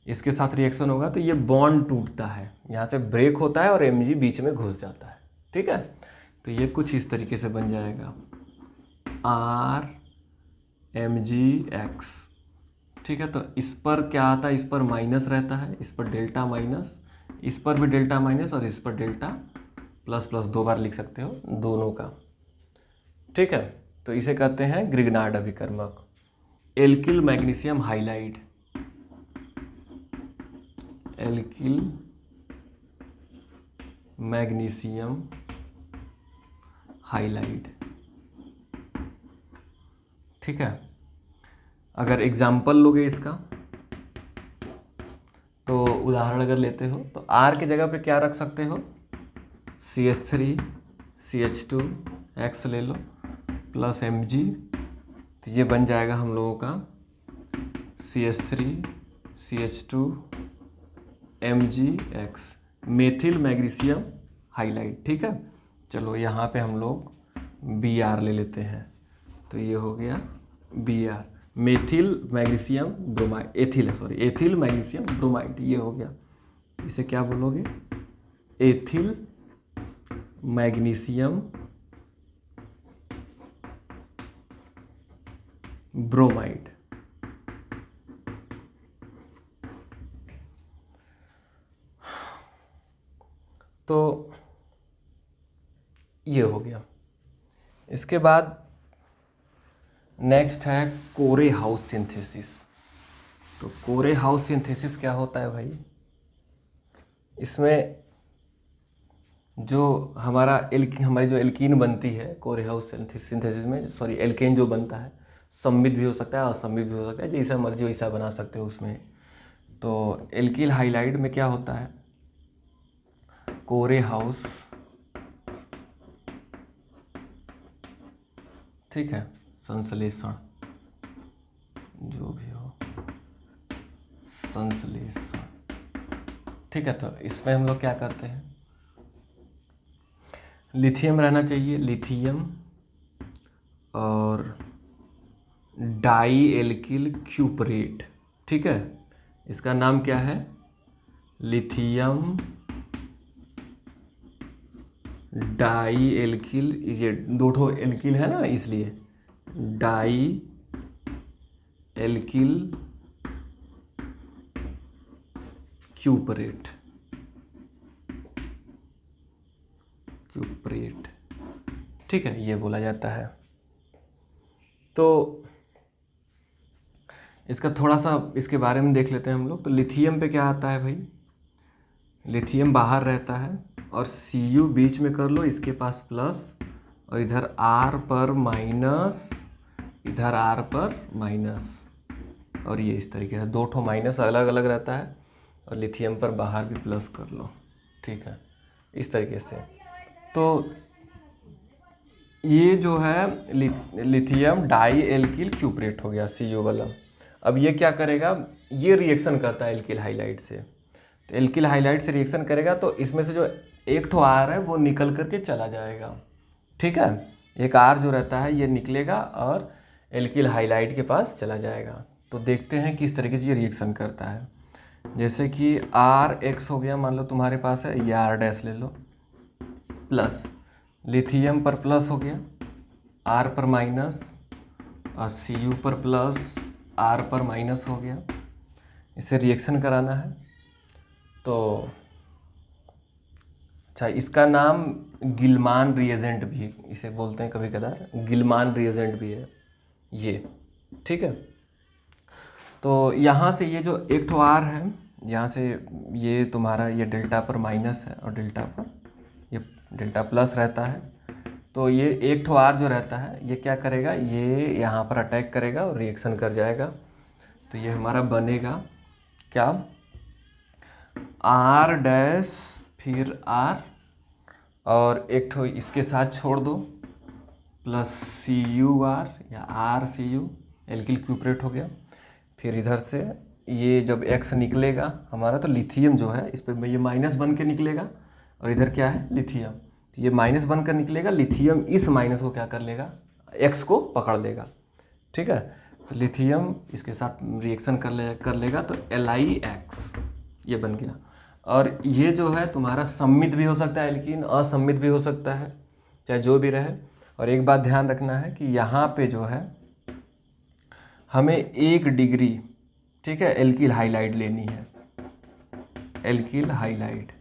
इसके साथ रिएक्शन होगा तो ये बॉन्ड टूटता है, यहाँ से ब्रेक होता है और Mg बीच में घुस जाता है। ठीक है, तो ये कुछ इस तरीके से बन जाएगा RMgX। ठीक है, तो इस पर क्या आता है, इस पर माइनस रहता है, इस पर डेल्टा माइनस, इस पर भी डेल्टा माइनस और इस पर डेल्टा प्लस प्लस, 2 बार लिख सकते हो दोनों का। ठीक है, तो इसे कहते हैं ग्रिगनार्ड अभिकर्मक। Alkyl magnesium halide, alkyl magnesium halide. ठीक है, अगर एग्जाम्पल लोगे इसका, तो उदाहरण अगर लेते हो तो R की जगह पे क्या रख सकते हो, CH3 CH2 X ले लो प्लस Mg, तो ये बन जाएगा हम लोगों का CH3 CH2 MgX, methyl magnesium halide. ठीक है, चलो यहाँ पे हम लोग Br ले लेते हैं, तो ये हो गया Br, methyl magnesium bromide, ethyl है सॉरी, एथिल मैग्नीशियम ब्रोमाइड, ये हो गया। इसे क्या बोलोगे, एथिल मैग्नीशियम ब्रोमाइड। तो ये हो गया। इसके बाद नेक्स्ट है कोरे हाउस सिंथेसिस। तो कोरे हाउस सिंथेसिस क्या होता है भाई, इसमें जो हमारी जो एल्कीन बनती है कोरे हाउस सिंथेसिस में, सॉरी एल्केन जो बनता है, सममित भी हो सकता है असममित भी हो सकता है, जैसा मर्जी वैसा बना सकते हो उसमें। तो एल्किल हाइलाइड में क्या होता है, कोरे हाउस, ठीक है, संश्लेषण, जो भी हो संश्लेषण। ठीक है, तो इसमें हम लोग क्या करते हैं, लिथियम रहना चाहिए, लिथियम और डाई एल्किल क्यूपरेट। ठीक है, इसका नाम क्या है, लिथियम डाई एल्किल, ये दो ठो एल्किल है ना, इसलिए डाई एल्किल क्यूपरेट, क्यूपरेट। ठीक है, ये बोला जाता है। तो इसका थोड़ा सा इसके बारे में देख लेते हैं हम लोग। तो लिथियम पे क्या आता है भाई, लिथियम बाहर रहता है और Cu बीच में कर लो, इसके पास प्लस और इधर R पर माइनस, इधर R पर माइनस, और ये इस तरीके से 2 ठो माइनस अलग अलग रहता है और लिथियम पर बाहर भी प्लस कर लो। ठीक है, इस तरीके से। तो ये जो है लिथियम डाई एल्किल क्यूपरेट हो गया Cu वाला। अब ये क्या करेगा, ये रिएक्शन करता है एल्किल हाइलाइड से। तो एल्किल हाइलाइड से रिएक्शन करेगा तो इसमें से जो एक ठो R है वो निकल करके चला जाएगा। ठीक है, एक R जो रहता है ये निकलेगा और एल्किल हाइलाइड के पास चला जाएगा। तो देखते हैं किस तरीके से ये रिएक्शन करता है। जैसे कि RX हो गया, मान लो तुम्हारे पास है, ये R डैश ले लो, प्लस लिथियम पर प्लस हो गया, R पर माइनस, और Cu पर प्लस, R पर माइनस हो गया। इसे रिएक्शन कराना है। तो अच्छा, इसका नाम गिलमान रिएजेंट भी इसे बोलते हैं, कभी कभार गिलमान रिएजेंट भी है ये। ठीक है, तो यहाँ से ये जो एक ठो R है, यहाँ से ये तुम्हारा ये डेल्टा पर माइनस है और डेल्टा पर ये डेल्टा प्लस रहता है। तो ये एक ठो R जो रहता है ये क्या करेगा, ये यहाँ पर अटैक करेगा और रिएक्शन कर जाएगा। तो ये हमारा बनेगा क्या, R डैश फिर R और एक ठो इसके साथ छोड़ दो, प्लस CuR या RCu, एल्किल क्यूपरेट हो गया। फिर इधर से ये जब X निकलेगा हमारा, तो लिथियम जो है इस पर ये माइनस बन के निकलेगा, और इधर क्या है लिथियम, तो ये माइनस बन कर निकलेगा। लिथियम इस माइनस को क्या कर लेगा, X को पकड़ लेगा, ठीक है। तो लिथियम इसके साथ रिएक्शन कर लेगा, तो LiX ये बन गया। और ये जो है तुम्हारा सम्मित भी हो सकता है एल्कीन, असम्मित भी हो सकता है, चाहे जो भी रहे। और एक बात ध्यान रखना है कि यहाँ पे जो है हमें 1 डिग्री, ठीक है, एल्किल हाइलाइड लेनी है। एल्किल हाइलाइड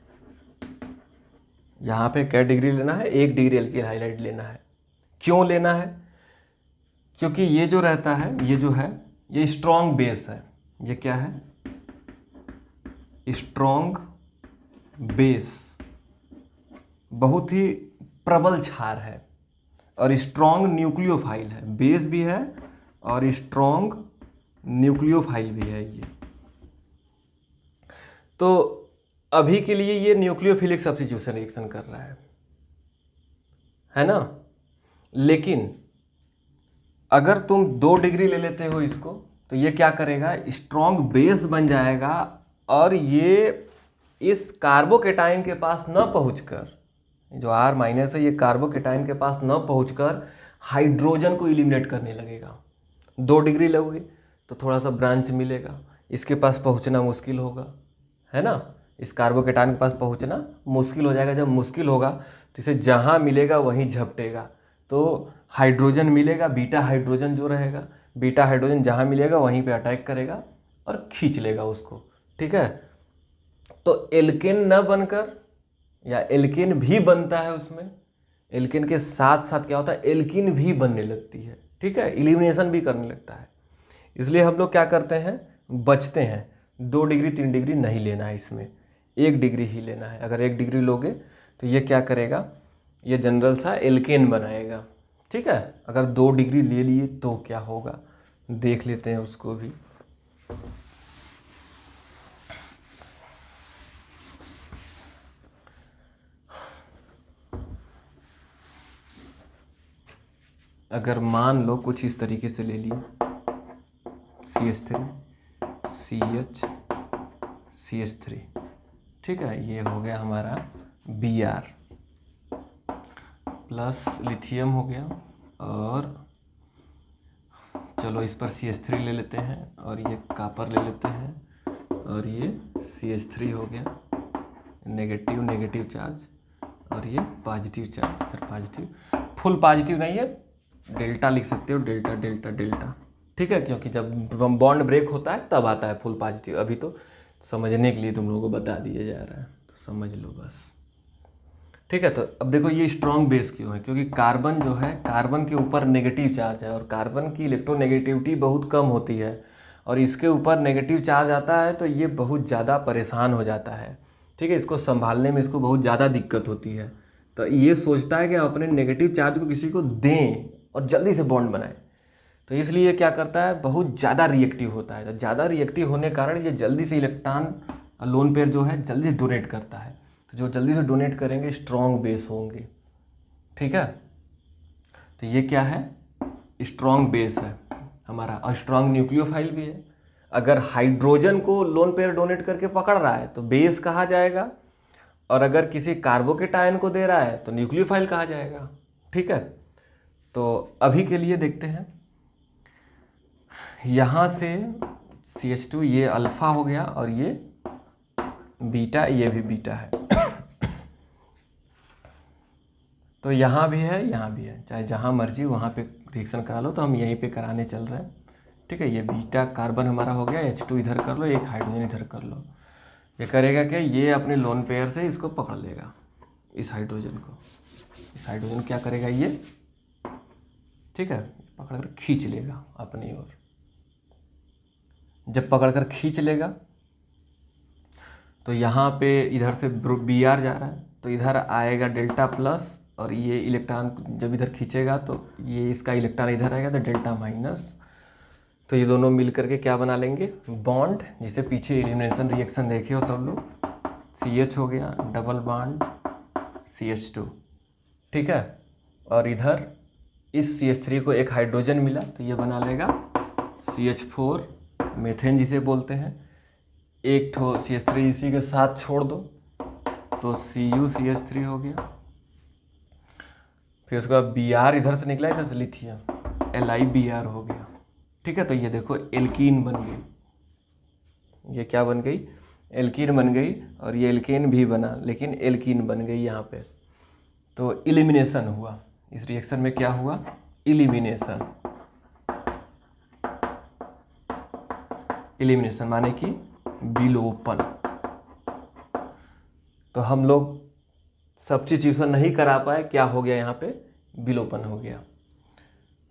यहाँ पे क्या डिग्री लेना है, 1 डिग्री एल्किल हाइलाइड लेना है। क्यों लेना है, क्योंकि ये जो रहता है, ये जो है ये स्ट्रॉन्ग बेस है। ये क्या है, स्ट्रॉन्ग बेस, बहुत ही प्रबल क्षार है, और स्ट्रॉन्ग न्यूक्लियोफाइल है। बेस भी है और स्ट्रॉन्ग न्यूक्लियोफाइल भी है ये। तो अभी के लिए ये न्यूक्लियोफिलिक सब्स्टिट्यूशन रिएक्शन कर रहा है ना। लेकिन अगर तुम 2 डिग्री ले लेते हो इसको, तो ये क्या करेगा, स्ट्रॉन्ग बेस बन जाएगा, और ये इस कार्बोकेटाइन के पास न पहुंचकर, जो R माइनस है, ये कार्बोकेटाइन के पास न पहुंचकर हाइड्रोजन को इलिमिनेट करने लगेगा। 2 डिग्री लोगे तो थोड़ा सा ब्रांच मिलेगा, इसके पास पहुंचना मुश्किल होगा, है ना। इस कार्बोकेटाइन के पास पहुंचना मुश्किल हो जाएगा। जब मुश्किल होगा तो इसे जहाँ मिलेगा वहीं झपटेगा, तो हाइड्रोजन मिलेगा, बीटा हाइड्रोजन जो रहेगा, बीटा हाइड्रोजन जहाँ मिलेगा वहीं पे अटैक करेगा और खींच लेगा उसको, ठीक है। तो एल्केन न बनकर, या एल्केन भी बनता है उसमें, एल्केन के साथ साथ क्या होता है, एल्कीन भी बनने लगती है, ठीक है, इलिमिनेशन भी करने लगता है। इसलिए हम लोग क्या करते हैं, बचते हैं। 2 डिग्री 3 डिग्री नहीं लेना है इसमें, 1 डिग्री ही लेना है। अगर 1 डिग्री लोगे तो ये क्या करेगा, ये जनरल सा एल्केन बनाएगा, ठीक है। अगर 2 डिग्री ले लिए तो क्या होगा, देख लेते हैं उसको भी। अगर मान लो कुछ इस तरीके से ले लिए, CH3 CH CH3, ठीक है, ये हो गया हमारा Br प्लस लिथियम हो गया, और चलो इस पर CH3 ले लेते हैं, और ये कॉपर ले लेते हैं, और ये CH3 हो गया, नेगेटिव नेगेटिव चार्ज, और ये पॉजिटिव चार्ज, इधर पॉजिटिव, फुल पॉजिटिव नहीं है, डेल्टा लिख सकते हो, डेल्टा डेल्टा डेल्टा, ठीक है, क्योंकि जब बॉन्ड ब्रेक होता है तब आता है फुल पॉजिटिव। अभी तो समझने के लिए तुम लोगों को बता दिया जा रहा है, तो समझ लो बस, ठीक है। तो अब देखो ये स्ट्रॉन्ग बेस क्यों है, क्योंकि कार्बन जो है, कार्बन के ऊपर नेगेटिव चार्ज है, और कार्बन की इलेक्ट्रोनेगेटिविटी बहुत कम होती है, और इसके ऊपर नेगेटिव चार्ज आता है तो ये बहुत ज़्यादा परेशान हो जाता है, ठीक है। इसको संभालने में इसको बहुत ज़्यादा दिक्कत होती है, तो ये सोचता है कि अपने नेगेटिव चार्ज को किसी को दें और जल्दी से बॉन्ड बनाए, तो इसलिए क्या करता है, बहुत ज़्यादा रिएक्टिव होता है। तो ज़्यादा रिएक्टिव होने के कारण ये जल्दी से इलेक्ट्रॉन लोन पेयर जो है जल्दी डोनेट करता है, तो जो जल्दी से डोनेट करेंगे स्ट्रॉन्ग बेस होंगे, ठीक है। तो ये क्या है, स्ट्रॉन्ग बेस है हमारा, और स्ट्रॉन्ग न्यूक्लियोफाइल भी है। अगर हाइड्रोजन को लोन पेयर डोनेट करके पकड़ रहा है तो बेस कहा जाएगा, और अगर किसी कार्बोकेटाइन को दे रहा है तो न्यूक्लियोफाइल कहा जाएगा, ठीक है। तो अभी के लिए देखते हैं, यहाँ से CH2 ये अल्फ़ा हो गया, और ये बीटा, ये भी बीटा है। तो यहाँ भी है, यहाँ भी है, चाहे जहाँ मर्जी वहाँ पे रिएक्शन करा लो, तो हम यहीं पे कराने चल रहे हैं, ठीक है। ये बीटा कार्बन हमारा हो गया, H2 इधर कर लो, एक हाइड्रोजन इधर कर लो। ये करेगा क्या, ये अपने लोन पेयर से इसको पकड़ लेगा, इस हाइड्रोजन को। इस हाइड्रोजन क्या करेगा ये, ठीक है, पकड़ कर खींच लेगा अपनी ओर। जब पकड़ कर खींच लेगा तो यहाँ पे इधर से Br जा रहा है, तो इधर आएगा डेल्टा प्लस, और ये इलेक्ट्रॉन जब इधर खींचेगा तो ये इसका इलेक्ट्रॉन इधर आएगा, तो डेल्टा माइनस। तो ये दोनों मिल करके क्या बना लेंगे, बॉन्ड, जिसे पीछे एलिमिनेशन रिएक्शन देखे हो सब लोग, CH हो गया, डबल बॉन्ड CH2, ठीक है। और इधर इस CH3 को एक हाइड्रोजन मिला तो ये बना लेगा CH4 मीथेन जिसे बोलते हैं। एक ठो CH3 इसी के साथ छोड़ दो तो CuCH3 हो गया। फिर उसके बाद Br इधर से निकला, इधर से लिथियम, LiBr हो गया। ठीक है, तो ये देखो एल्कीन बन गई। ये क्या बन गई? एल्कीन बन गई। और ये एल्केन भी बना, लेकिन एल्कीन बन गई यहाँ पे। तो इलिमिनेशन हुआ इस रिएक्शन में। क्या हुआ? इलिमिनेशन। इलिमिनेशन माने कि विलोपन। तो हम लोग सब्स्टिट्यूशन नहीं करा पाए, क्या हो गया यहाँ पे? विलोपन हो गया।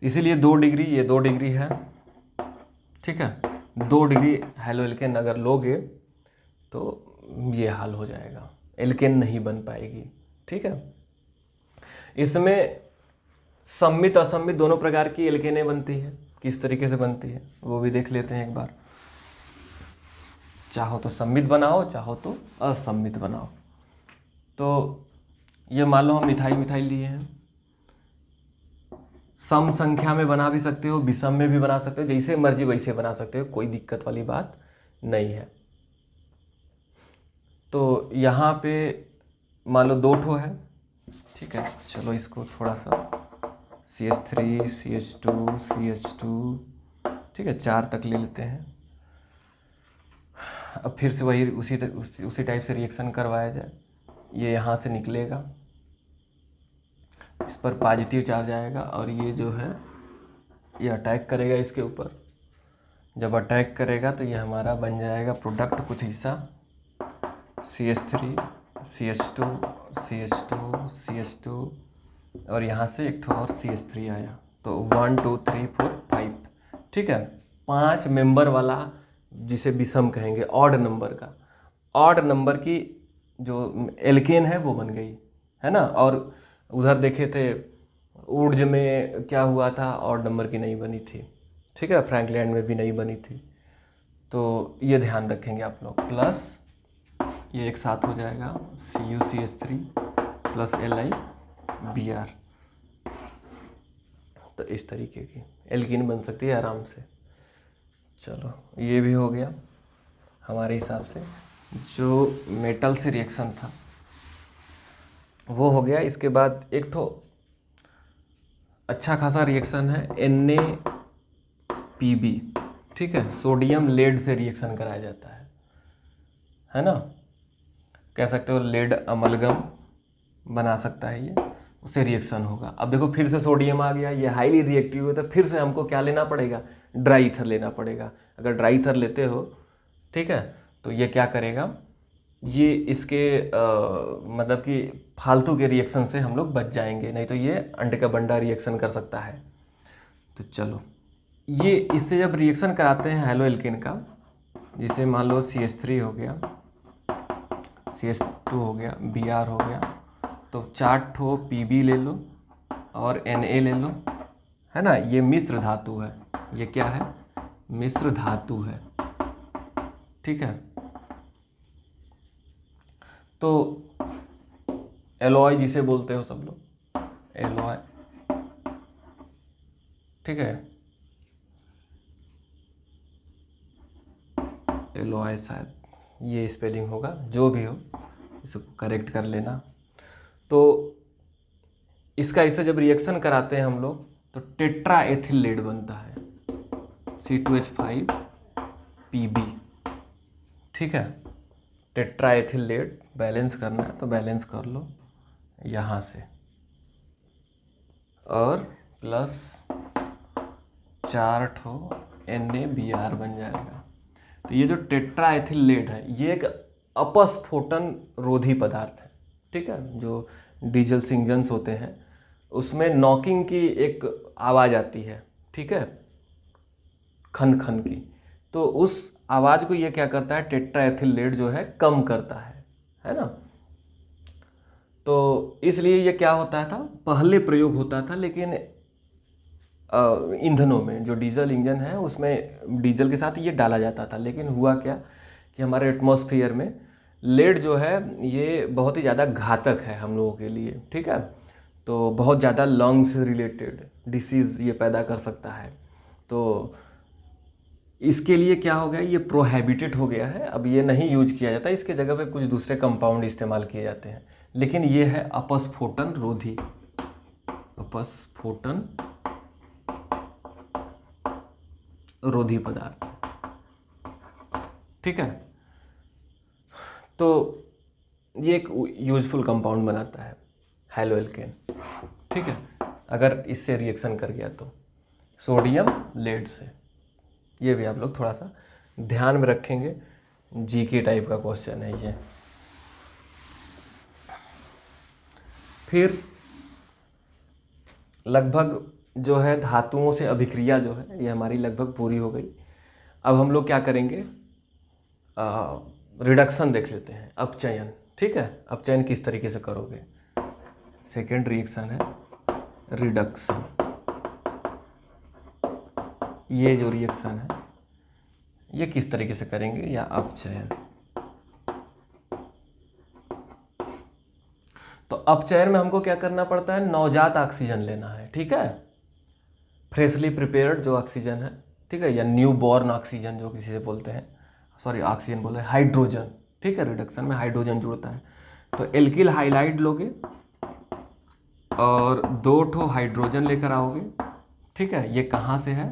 इसीलिए 2 डिग्री, ये 2 डिग्री है। ठीक है, 2 डिग्री हैलो एल्केन अगर लोगे तो ये हाल हो जाएगा, एल्केन नहीं बन पाएगी। ठीक है, इसमें सम्मित असम्मित दोनों प्रकार की एल्केनें बनती है। किस तरीके से बनती है वो भी देख लेते हैं एक बार। चाहो तो सम्मित बनाओ, चाहो तो असम्मित बनाओ। तो ये मान लो हम मिथाइल लिए हैं, सम संख्या में बना भी सकते हो, विषम में भी बना सकते हो, जैसे मर्जी वैसे बना सकते हो, कोई दिक्कत वाली बात नहीं है। तो यहाँ पे मान लो 2 ठो है। ठीक है, चलो इसको थोड़ा सा CH3 CH2 CH2, ठीक है, 4 तक ले लेते हैं। अब फिर से वही उसी टाइप से रिएक्शन करवाया जाए। ये यहाँ से निकलेगा, इस पर पॉजिटिव चार्ज आएगा और ये जो है ये अटैक करेगा इसके ऊपर। जब अटैक करेगा तो ये हमारा बन जाएगा प्रोडक्ट कुछ हिस्सा CH3 CH2 CH2 CH2 और यहाँ से एक ठो और CH3 आया। तो 1 2 3 4 5। ठीक है, 5 मेंबर वाला जिसे विषम कहेंगे, ऑड नंबर का, ऑड नंबर की जो एल्केन है वो बन गई, है ना। और उधर देखे थे ऊर्ज में क्या हुआ था, ऑड नंबर की नहीं बनी थी। ठीक है, फ्रैंकलैंड में भी नहीं बनी थी। तो ये ध्यान रखेंगे आप लोग। प्लस ये एक साथ हो जाएगा CuCH3 प्लस LiBr। तो इस तरीके की एल्कीन बन सकती है आराम से। चलो ये भी हो गया हमारे हिसाब से। जो मेटल से रिएक्शन था वो हो गया। इसके बाद एक ठो अच्छा खासा रिएक्शन है NaPb। ठीक है, सोडियम लेड से रिएक्शन कराया जाता है ना। कह सकते हो लेड अमलगम बना सकता है ये, उससे रिएक्शन होगा। अब देखो फिर से सोडियम आ गया, ये हाईली रिएक्टिव है, तो फिर से हमको क्या लेना पड़ेगा? ड्राई ईथर लेना पड़ेगा। अगर ड्राई ईथर लेते हो, ठीक है, तो ये क्या करेगा? ये इसके मतलब कि फालतू के रिएक्शन से हम लोग बच जाएंगे, नहीं तो ये अंडे का बंडा रिएक्शन कर सकता है। तो चलो ये इससे जब रिएक्शन कराते हैं हैलो एल्केन का, जिसे मान लो CH3 हो गया, CH2 हो गया, Br हो गया, तो 4 ठो Pb ले लो और Na ले लो, है ना। ये मिश्र धातु है, ये क्या है? मिश्र धातु है। ठीक है, तो एलॉय जिसे बोलते हो सब लोग, एलॉय। ठीक है, एलॉय शायद ये स्पेलिंग होगा, जो भी हो इसको करेक्ट कर लेना। तो इसका इससे जब रिएक्शन कराते हैं हम लोग तो टेट्रा एथिल लेड बनता है, C2H5Pb। ठीक है, टेट्रा एथिल लेड बैलेंस करना है तो बैलेंस कर लो यहाँ से, और प्लस 4 ठो NaBr बन जाएगा। तो ये जो टेट्रा एथिल लेड है ये एक अपस्फोटन रोधी पदार्थ है। ठीक है, जो डीजल इंजन्स होते हैं उसमें नॉकिंग की एक आवाज़ आती है, ठीक है, खन खन की। तो उस आवाज़ को ये क्या करता है? टेट्रा एथिल लेड जो है कम करता है ना। तो इसलिए ये क्या होता था, पहले प्रयोग होता था, लेकिन ईंधनों में जो डीजल इंजन है उसमें डीजल के साथ ये डाला जाता था। लेकिन हुआ क्या कि हमारे एटमॉस्फेयर में लेड जो है ये बहुत ही ज़्यादा घातक है हम लोगों के लिए। ठीक है, तो बहुत ज़्यादा लंग्स से रिलेटेड, डिसीज़ ये पैदा कर सकता है। तो इसके लिए क्या हो गया, ये प्रोहिबिटेड हो गया है, अब ये नहीं यूज किया जाता, इसके जगह पे कुछ दूसरे कंपाउंड इस्तेमाल किए जाते हैं। लेकिन ये है अपस्फोटन रोधी, अपस्फोटन रोधी पदार्थ, ठीक है। तो ये एक यूजफुल कंपाउंड बनाता है हैलोएल्केन, ठीक है, अगर इससे रिएक्शन कर गया तो सोडियम लेड से। ये भी आप लोग थोड़ा सा ध्यान में रखेंगे, जीके टाइप का क्वेश्चन है ये। फिर लगभग जो है धातुओं से अभिक्रिया जो है ये हमारी लगभग पूरी हो गई। अब हम लोग क्या करेंगे, रिडक्शन देख लेते हैं, अपचयन, ठीक है। अपचयन किस तरीके से करोगे, सेकेंड रिएक्शन है रिडक्शन। ये जो रिएक्शन है ये किस तरीके से करेंगे, या अपचयन। तो अपचयन में हमको क्या करना पड़ता है, नवजात ऑक्सीजन लेना है, ठीक है, फ्रेशली प्रिपेयर्ड जो ऑक्सीजन है, ठीक है, या न्यू बॉर्न ऑक्सीजन जो किसी से बोलते हैं, सॉरी ऑक्सीजन बोल रहे हैं, हाइड्रोजन, ठीक है, रिडक्शन में हाइड्रोजन जुड़ता है। तो एल्किल हाइलाइड लोगे और 2 ठो हाइड्रोजन लेकर आओगे, ठीक है। ये कहाँ से है,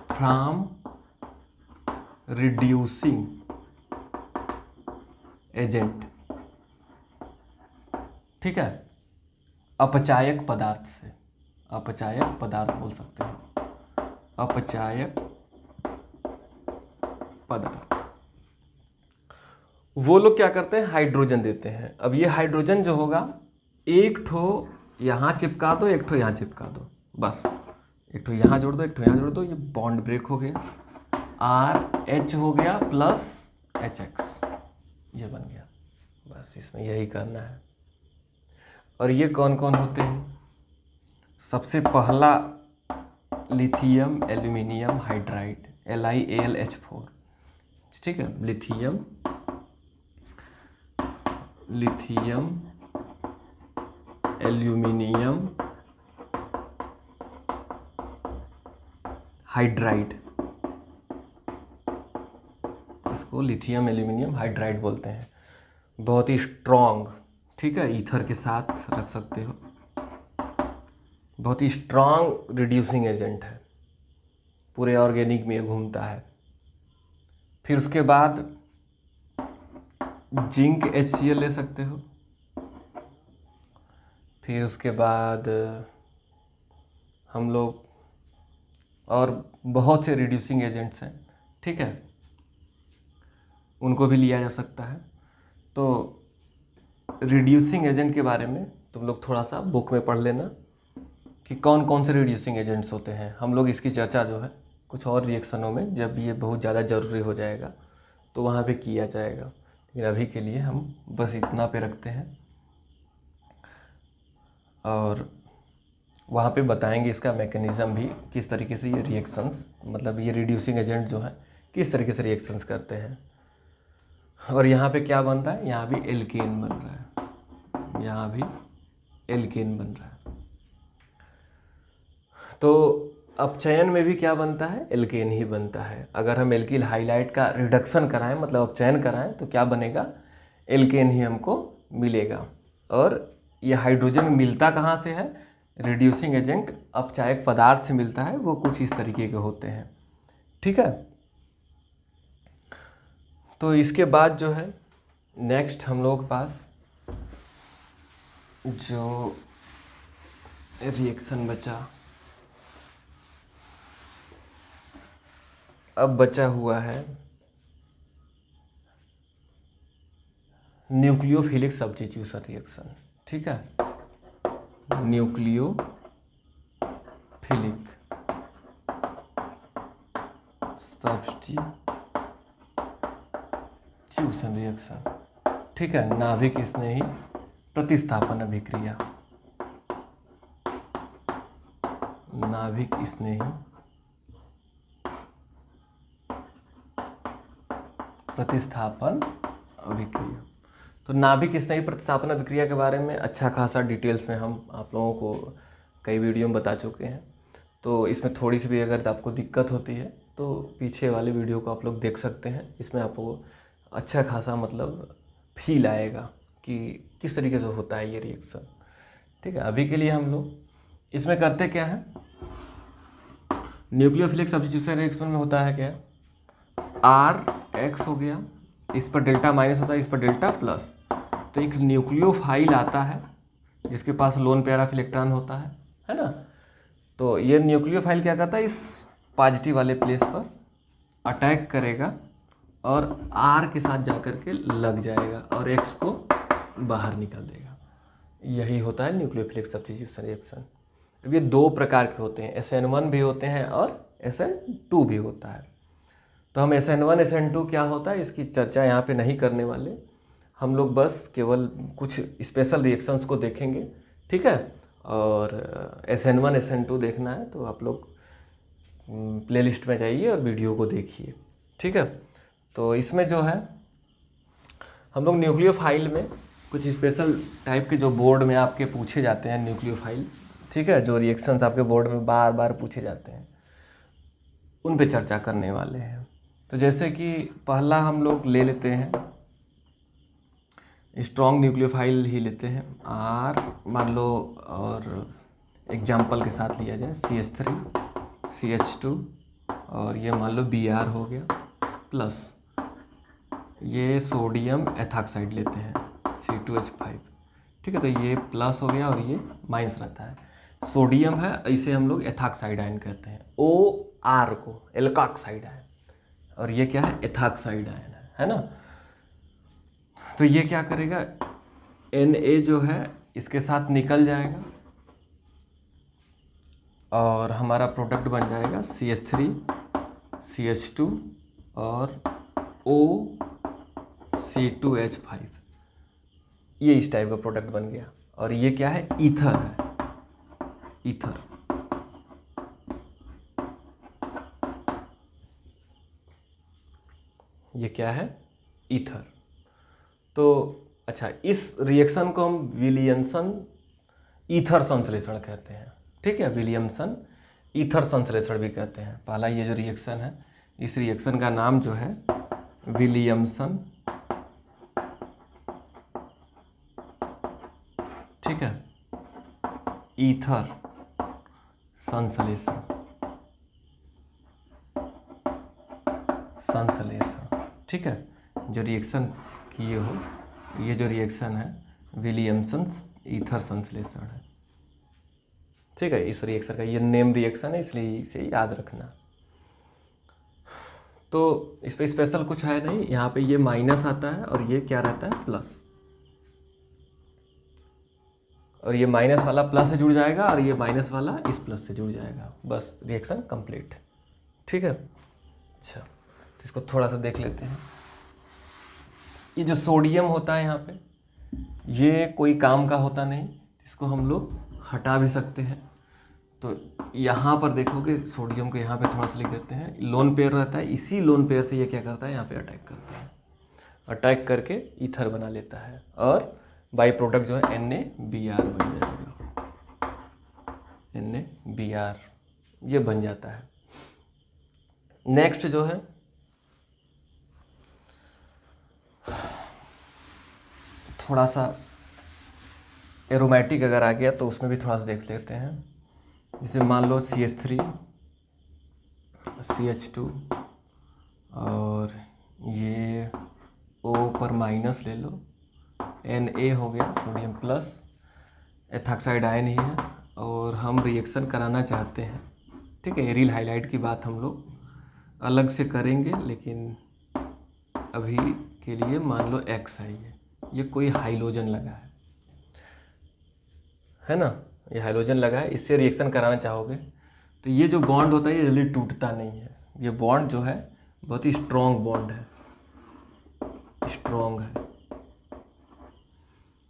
फ्रॉम रिड्यूसिंग एजेंट, ठीक है, अपचायक पदार्थ से, अपचायक पदार्थ बोल सकते हैं, अपचायक पदार्थ। वो लोग क्या करते हैं, हाइड्रोजन देते हैं। अब ये हाइड्रोजन जो होगा, एक ठो यहाँ चिपका दो, एक ठो यहाँ चिपका दो, बस एक ठो यहाँ जोड़ दो, एक ठो यहाँ जोड़ दो, ये बॉन्ड ब्रेक हो गया, RH हो गया प्लस HX, ये बन गया, बस इसमें यही करना है। और ये कौन कौन होते हैं, सबसे पहला लिथियम एल्यूमिनियम हाइड्राइड, LiAlH4, ठीक है, लिथियम एल्यूमिनियम हाइड्राइड, इसको लिथियम एल्यूमिनियम हाइड्राइड बोलते हैं। बहुत ही स्ट्रॉन्ग, ठीक है, ईथर के साथ रख सकते हो, बहुत ही स्ट्रॉन्ग रिड्यूसिंग एजेंट है, पूरे ऑर्गेनिक में घूमता है। फिर उसके बाद जिंक HCl ले सकते हो। फिर उसके बाद हम लोग और बहुत से रिड्यूसिंग एजेंट्स हैं, ठीक है, उनको भी लिया जा सकता है। तो रिड्यूसिंग एजेंट के बारे में तुम लोग थोड़ा सा बुक में पढ़ लेना कि कौन कौन से रिड्यूसिंग एजेंट्स होते हैं। हम लोग इसकी चर्चा जो है कुछ और रिएक्शनों में, जब ये बहुत ज़्यादा ज़रूरी हो जाएगा तो वहाँ पे किया जाएगा, लेकिन अभी के लिए हम बस इतना पे रखते हैं। और वहाँ पे बताएंगे इसका मैकेनिज़्म भी, किस तरीके से ये रिएक्शंस, मतलब ये रिड्यूसिंग एजेंट जो है किस तरीके से रिएक्शंस करते हैं। और यहाँ पे क्या बन रहा है, यहाँ भी एल्केन बन रहा है, यहाँ भी एल्केन बन रहा है। तो अपचयन में भी क्या बनता है, एल्केन ही बनता है। अगर हम एल्किल हाइलाइड का रिडक्शन कराएं, मतलब अपचयन कराएं, तो क्या बनेगा, एल्केन ही हमको मिलेगा। और ये हाइड्रोजन मिलता कहाँ से है, रिड्यूसिंग एजेंट अपचायक पदार्थ से मिलता है, वो कुछ इस तरीके के होते हैं, ठीक है। तो इसके बाद जो है नेक्स्ट हम लोग के पास जो रिएक्शन बचा, अब बचा हुआ है न्यूक्लियोफिलिक सब्स्टिट्यूशन रिएक्शन, ठीक है, न्यूक्लियोफिलिक सब्स्टिट्यूशन रिएक्शन, ठीक है, नाभिक स्नेही प्रतिस्थापन अभिक्रिया, नाभिक स्नेही प्रतिस्थापन अभिक्रिया। तो नाभिक स्नेही प्रतिस्थापन अभिक्रिया के बारे में अच्छा खासा डिटेल्स में हम आप लोगों को कई वीडियो में बता चुके हैं। तो इसमें थोड़ी सी भी अगर आपको दिक्कत होती है तो पीछे वाले वीडियो को आप लोग देख सकते हैं। इसमें आपको अच्छा खासा मतलब फील आएगा कि किस तरीके से होता है ये रिएक्शन। ठीक है, अभी के लिए हम लोग इसमें करते क्या है, न्यूक्लियोफिलिक सब्स्टिट्यूशन रिएक्शन में होता है क्या, RX हो गया, इस पर डेल्टा माइनस होता है, इस पर डेल्टा प्लस। तो एक न्यूक्लियोफाइल आता है जिसके पास लोन पेयर ऑफ इलेक्ट्रॉन होता है ना। तो ये न्यूक्लियोफाइल क्या करता है, इस पॉजिटिव वाले प्लेस पर अटैक करेगा और R के साथ जाकर के लग जाएगा और X को बाहर निकाल देगा। यही होता है न्यूक्लियोफिलिक सब्स्टिट्यूशन रिएक्शन। अब ये दो प्रकार के होते हैं, SN1 भी होते हैं और SN2 भी होता है। तो हम SN1 SN2 क्या होता है इसकी चर्चा यहाँ पे नहीं करने वाले, हम लोग बस केवल कुछ स्पेशल रिएक्शंस को देखेंगे। ठीक है, और SN1 SN2 देखना है तो आप लोग प्लेलिस्ट में जाइए और वीडियो को देखिए। ठीक है, तो इसमें जो है हम लोग न्यूक्लियोफाइल में कुछ स्पेशल टाइप के जो बोर्ड में आपके पूछे जाते हैं न्यूक्लियोफाइल, ठीक है, जो रिएक्शंस आपके बोर्ड में बार बार पूछे जाते हैं उन पे चर्चा करने वाले हैं। तो जैसे कि पहला हम लोग ले लेते हैं स्ट्रॉन्ग न्यूक्लियोफाइल ही लेते हैं, R मान लो, और एग्जाम्पल के साथ लिया जाए CH3 CH2 और ये मान लो Br हो गया प्लस, ये सोडियम एथॉक्साइड लेते हैं C2H5। ठीक है, तो ये प्लस हो गया और ये माइनस रहता है। सोडियम है, इसे हम लोग एथॉक्साइड आयन कहते हैं, OR को एल्कोक्साइड आयन, और ये क्या है, एथॉक्साइड आयन है ना। तो ये क्या करेगा, Na जो है इसके साथ निकल जाएगा और हमारा प्रोडक्ट बन जाएगा CH3 CH2 और OC2H5। ये इस टाइप का प्रोडक्ट बन गया। और ये क्या है, ईथर है, ईथर। ये क्या है, ईथर। तो अच्छा, इस रिएक्शन को हम विलियमसन ईथर संश्लेषण कहते हैं। ठीक है, विलियमसन ईथर संश्लेषण भी कहते हैं। पहला ये जो रिएक्शन है, इस रिएक्शन का नाम जो है विलियमसन, ठीक है, ईथर संश्लेषण, ठीक है। जो रिएक्शन किए हो, ये जो रिएक्शन है विलियमसन ईथर संश्लेषण है। ठीक है, इस रिएक्शन का ये नेम रिएक्शन है, इसलिए इसे याद रखना। तो इस पर स्पेशल कुछ है नहीं, यहाँ पे ये माइनस आता है और ये क्या रहता है, प्लस, और ये माइनस वाला प्लस से जुड़ जाएगा और ये माइनस वाला इस प्लस से जुड़ जाएगा, बस रिएक्शन कंप्लीट। ठीक है, अच्छा, तो इसको थोड़ा सा देख लेते हैं। ये जो सोडियम होता है यहाँ पे, ये कोई काम का होता नहीं, इसको हम लोग हटा भी सकते हैं। तो यहाँ पर देखोगे सोडियम को यहाँ पे थोड़ा सा लिख देते हैं, लोन पेयर रहता है, इसी लोन पेयर से ये क्या करता है, यहाँ पे अटैक करता है, अटैक करके ईथर बना लेता है और बाई प्रोडक्ट जो है NaBr बन जाएगा, NaBr ये बन जाता है। नेक्स्ट जो है थोड़ा सा एरोमेटिक अगर आ गया तो उसमें भी थोड़ा सा देख लेते हैं। जैसे मान लो CH3 CH2 और ये O पर माइनस ले लो, Na हो गया, सोडियम प्लस, एथॉक्साइड आयन ही है और हम रिएक्शन कराना चाहते हैं। ठीक है, एरिल हाइलाइट की बात हम लोग अलग से करेंगे, लेकिन अभी के लिए मान लो X है, ये कोई हाइलोजन लगा है ना, ये हाइलोजन लगा है, इससे रिएक्शन कराना चाहोगे तो ये जो बॉन्ड होता है ये जल्दी टूटता नहीं है। ये बॉन्ड जो है बहुत ही स्ट्रॉन्ग बॉन्ड है, स्ट्रॉन्ग है,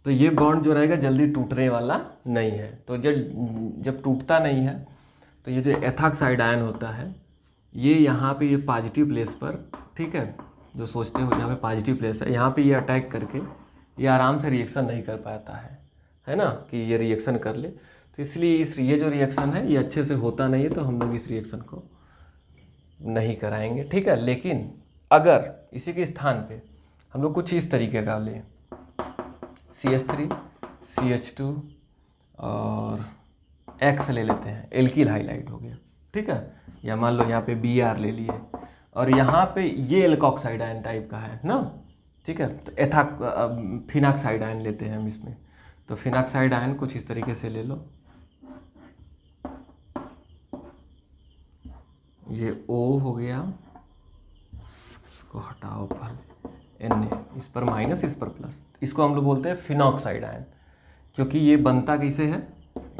तो ये बॉन्ड जो रहेगा जल्दी टूटने वाला नहीं है। तो जब टूटता नहीं है तो ये जो एथॉक्साइड आयन होता है ये यहाँ पे ये पॉजिटिव प्लेस पर, ठीक है, जो सोचते हो यहाँ पे पॉजिटिव प्लेस है, यहाँ पे ये अटैक करके ये आराम से रिएक्शन नहीं कर पाता है ना, कि ये रिएक्शन कर ले। तो इसलिए ये जो रिएक्शन है ये अच्छे से होता नहीं है, तो हम लोग इस रिएक्शन को नहीं कराएंगे, ठीक है। लेकिन अगर इसी के स्थान पे हम लोग कुछ इस तरीके का लें, CH3 CH2 और X ले लेते हैं, एल्किल हाइलाइड हो गया, ठीक है। या मान लो यहाँ पे Br ले लिए और यहाँ पे ये एल्कोक्साइड आयन टाइप का है ना, ठीक है। तो फिनाक्साइड आयन लेते हैं हम इसमें, तो फिनाक्साइड आयन कुछ इस तरीके से ले लो, ये O हो गया, इसको हटाओ पहले, Na, इस पर माइनस इस पर प्लस, इसको हम लोग बोलते हैं फिनॉक्साइड आयन, क्योंकि ये बनता कैसे है,